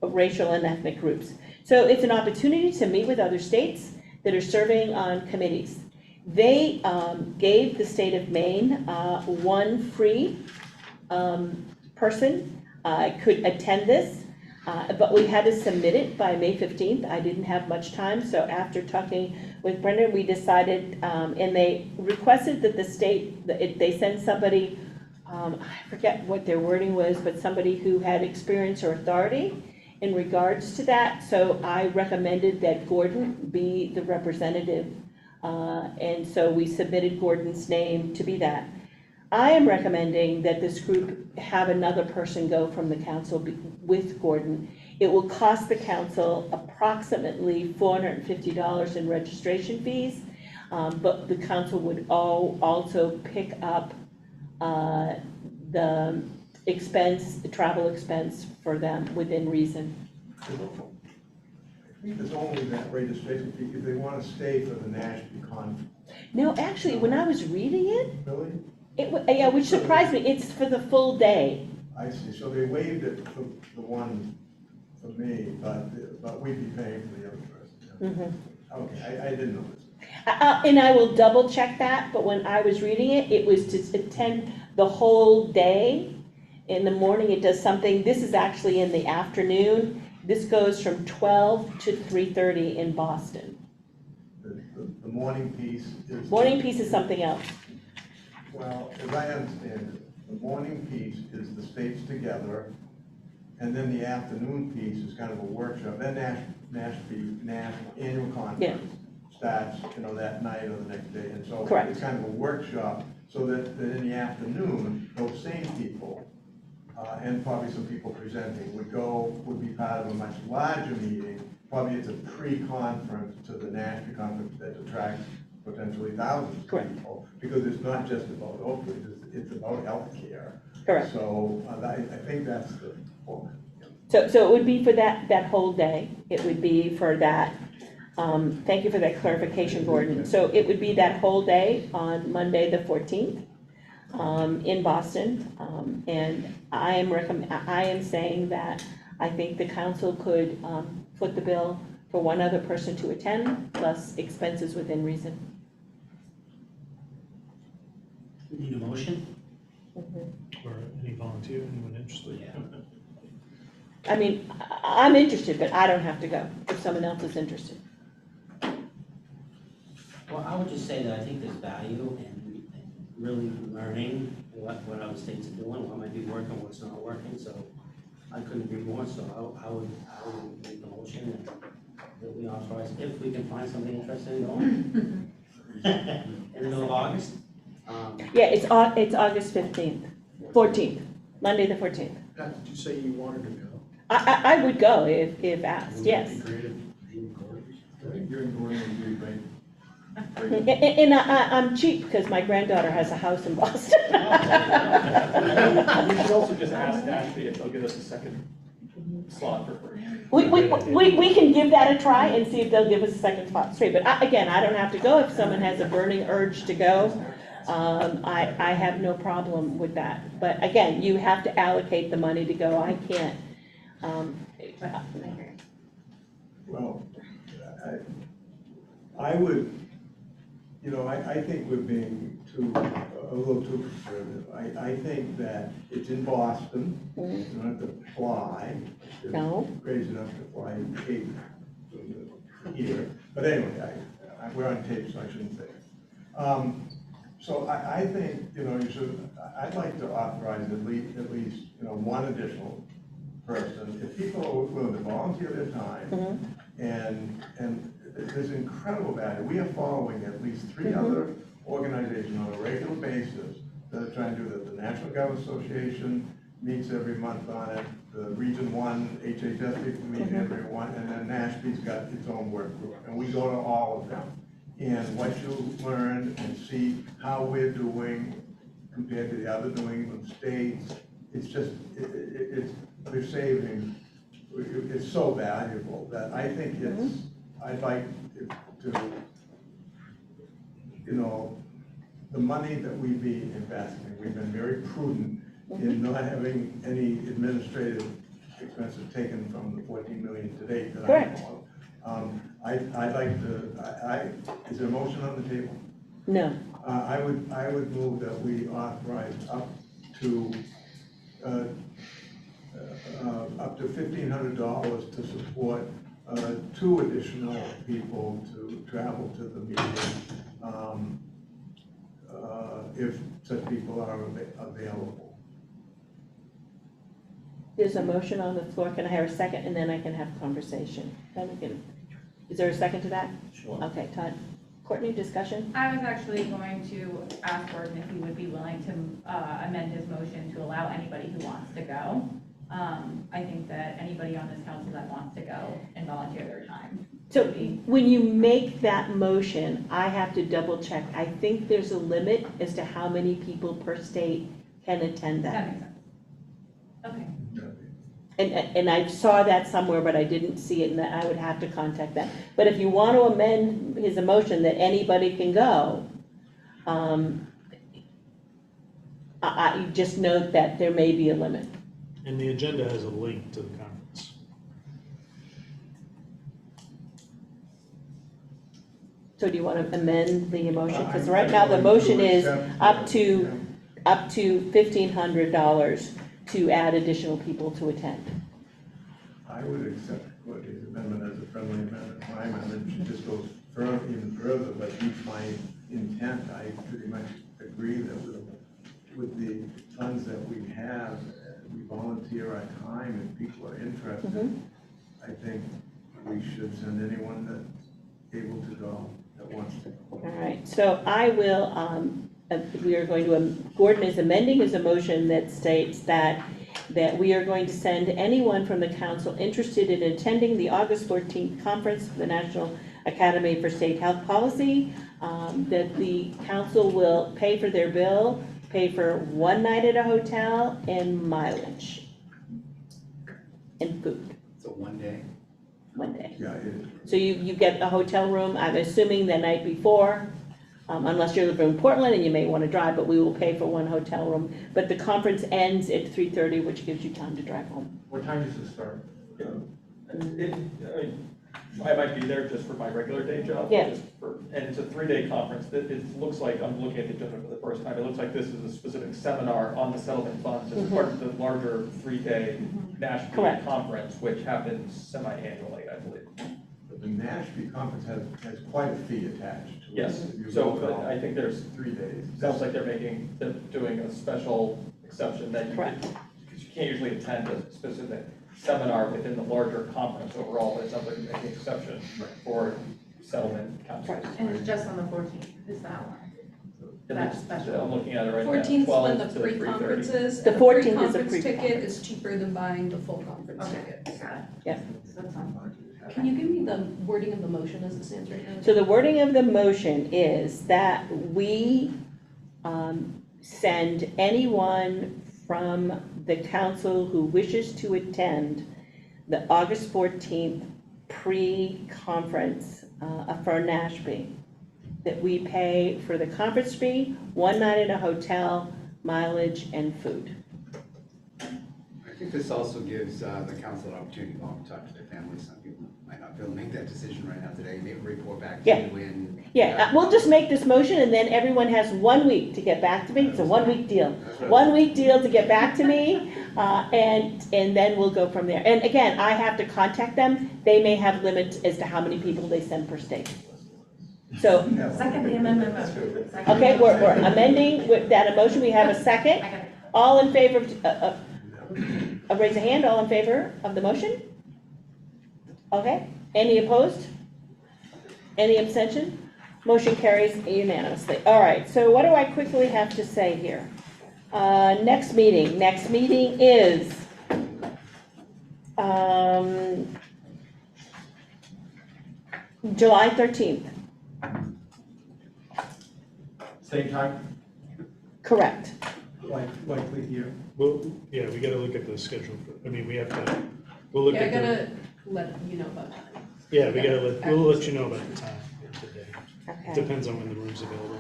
racial, and ethnic groups. So it's an opportunity to meet with other states that are serving on committees. They gave the state of Maine 1 free person could attend this, but we had to submit it by May 15th. I didn't have much time, so after talking with Brendan, we decided, and they requested that the state, they send somebody, I forget what their wording was, but somebody who had experience or authority in regards to that. So I recommended that Gordon be the representative, and so we submitted Gordon's name to be that. I am recommending that this group have another person go from the council with Gordon. It will cost the council approximately $450 in registration fees, but the council would also pick up the expense, the travel expense for them within reason. I think there's only that registration fee if they want to stay for the national conference. No, actually, when I was reading it, Really? yeah, which surprised me, it's for the full day. I see, so they waived it for the one for me, but we'd be paying for the other person. Okay, I didn't know this. And I will double check that, but when I was reading it, it was to attend the whole day. In the morning, it does something, this is actually in the afternoon. This goes from 12 to 3:30 in Boston. The morning piece is. Morning piece is something else. Well, as I understand it, the morning piece is the states together, and then the afternoon piece is kind of a workshop. Then national annual conference starts, that night or the next day, and so Correct. it's kind of a workshop, so that in the afternoon, those same people, and probably some people presenting would be part of a much larger meeting. Probably it's a pre-conference to the national conference that attracts potentially thousands of people, because it's not just about opioids, it's about healthcare. Correct. So I think that's the point. So it would be for that whole day. It would be for that. Thank you for that clarification, Gordon. So it would be that whole day on Monday, the 14th, in Boston. And I am saying that I think the council could foot the bill for one other person to attend, plus expenses within reason. Need a motion? Or any volunteer, anyone interested? I mean, I'm interested, but I don't have to go if someone else is interested. Well, I would just say that I think there's value in really learning what other states are doing, what might be working, what's not working, so I couldn't agree more, so I would make the motion and that we authorize, if we can find somebody interested in going. In the middle of August. Yeah, it's August 15th, 14th, Monday the 14th. Pat, did you say you wanted to go? I would go if asked, yes. Would it be great if you recorded? I think you're going to be great. And I'm cheap because my granddaughter has a house in Boston. We should also just ask Ashley if they'll give us a second slot for free. We can give that a try and see if they'll give us a second spot straight. But again, I don't have to go. If someone has a burning urge to go, I have no problem with that. But again, you have to allocate the money to go. I can't. Well, I would, I think we're being a little too conservative. I think that it's in Boston, you don't have to fly. No. It's crazy enough to fly Cape here, but anyway, we're on tape, so I shouldn't say it. So I think, you should, I'd like to authorize at least, one additional person. If people are willing to volunteer their time, and there's incredible value. We are following at least 3 other organizations on a regular basis that are trying to do that. The National Government Association meets every month on it. The Region 1 HHS people meet every one, and then Nashby's got its own work group, and we go to all of them. And what you learn and see how we're doing compared to the other New England states, it's just, we're saving, it's so valuable that I think I'd like to, the money that we be investing, we've been very prudent in not having any administrative expenses taken from the 14 million to date that I know of. I'd like to, is there a motion on the table? No. I would move that we authorize up to $1,500 to support 2 additional people to travel to the meeting, if such people are available. There's a motion on the floor. Can I have a second? And then I can have conversation. Then we can, is there a second to that? Sure. Okay, Todd. Courtney, discussion? I was actually going to ask Gordon if he would be willing to amend his motion to allow anybody who wants to go. I think that anybody on this council that wants to go and volunteer their time. So when you make that motion, I have to double check. I think there's a limit as to how many people per state can attend That that. makes sense. Okay. And I saw that somewhere, but I didn't see it, and that I would have to contact them. But if you want to amend his motion that anybody can go, I just note that there may be a limit. And the agenda has a link to the conference. So do you want to amend the motion? Because I'm right now, the going to motion is accept up the- to $1,500 to add additional people to attend. I would accept Courtney's amendment as a friendly amendment. My amendment just goes even further, but he's my intent. I pretty much agree that with the funds that we have, we volunteer our time and people are interested. I think we should send anyone that's able to go, that wants to. All right, so I will, we are going to, Gordon is amending his motion that states that we are going to send anyone from the council interested in attending the August 14th conference of the National Academy for State Health Policy, that the council will pay for their bill, pay for 1 night at a hotel, and mileage, and food. So one day? Monday. Yeah, So you get a hotel room, I'm assuming the night before, unless you're living in Portland and you may want to drive, but we will pay for one hotel room. But the conference ends at 3:30, which gives you time to drive home. what time does it start? I might be there just for my regular day job. Yeah. And it's a 3-day conference. It looks like, I'm looking at the agenda for the first time, it looks like this is a specific seminar on the settlement funds as part of the larger 3-day Nashville Correct. conference, which happens semi-annually, I believe. But the Nashville conference has quite a fee attached to it. Yes, If you so go but I think there's, 3 days. sounds like they're doing a special exception that you Correct. because you can't usually attend a specific seminar within the larger conference overall, but it sounds like you're making an exception for settlement councils. And it's just on the 14th, is that one? And That's it's- special. I'm looking at it right now, 14th is when 12 the to 3:30. pre-conference is, The and 14th is the pre-conference ticket pre-conference. is cheaper than buying the full conference Okay, ticket. got it. Yeah. So that's on. Can you give me the wording of the motion as it stands right now? So the wording of the motion is that we send anyone from the council who wishes to attend the August 14th pre-conference for Nashby, that we pay for the conference fee, 1 night in a hotel, mileage, and food. I think this also gives the council an opportunity to go and talk to their families. Some people might not be able to make that decision right now today, maybe report back to Yeah. you in. Yeah, we'll just make this motion, and then everyone has 1 week to get back to me. It's a 1-week deal. That's what I- 1-week deal to get back to me, and then we'll go from there. And again, I have to contact them. They may have limits as to how many people they send per state. So, Second the amendment motion. Second. okay, we're amending with that motion. We have a second. I got it. All in favor of, raise a hand, all in favor of the motion? Okay, any opposed? Any abstention? Motion carries unanimously. All right, so what do I quickly have to say here? Next meeting is, July 13th, Same time, correct. likely here. Well, yeah, we gotta look at the schedule. We have to, we'll look Yeah, I at the, gotta let you know about that. yeah, we'll let you know about the time of the day. Okay. Depends on when the room's available.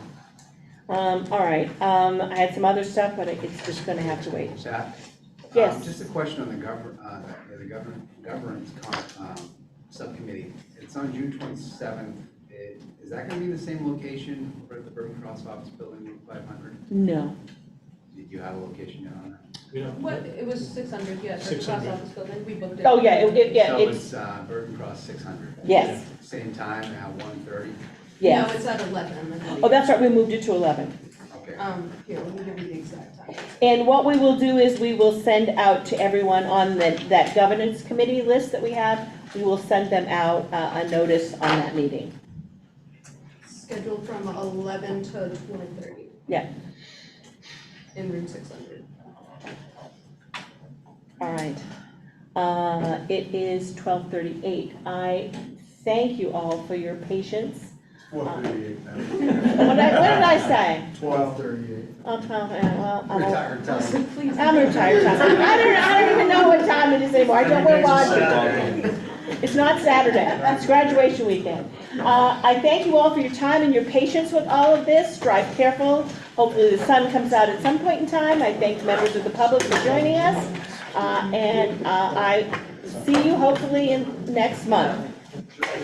All right, I had some other stuff, but it's just gonna have to wait. Chat? Yes. Just a question on the governance subcommittee. It's on June 27th. Is that gonna be the same location for the Burton Cross Office Building 500? No, Did you have a location yet on that? We don't, What, it was 600, yeah, for the class 600. office building, we booked it. oh, yeah, yeah, So it's, it's Burton Cross 600? yes, Same time at 1:30? No, yes. it's at 11, I believe. Oh, that's right, we moved it to 11. Okay. Here, let me give you the exact time. And what we will do is we will send out to everyone on that governance committee list that we have, we will send them out a notice on that meeting. Scheduled from 11 to 1:30. Yeah. In room 600. All right. It is 12:38. I thank you all for your patience. 4:38 now. What did I say? 12:38. Oh, 12, well, I'm Retired time. Please. I'm retired. I don't even know what time it is anymore. I don't wear watches. It's not Saturday. It's graduation weekend. I thank you all for your time and your patience with all of this. Drive careful. Hopefully the sun comes out at some point in time. I thank members of the public for joining us. And I see you hopefully in next month.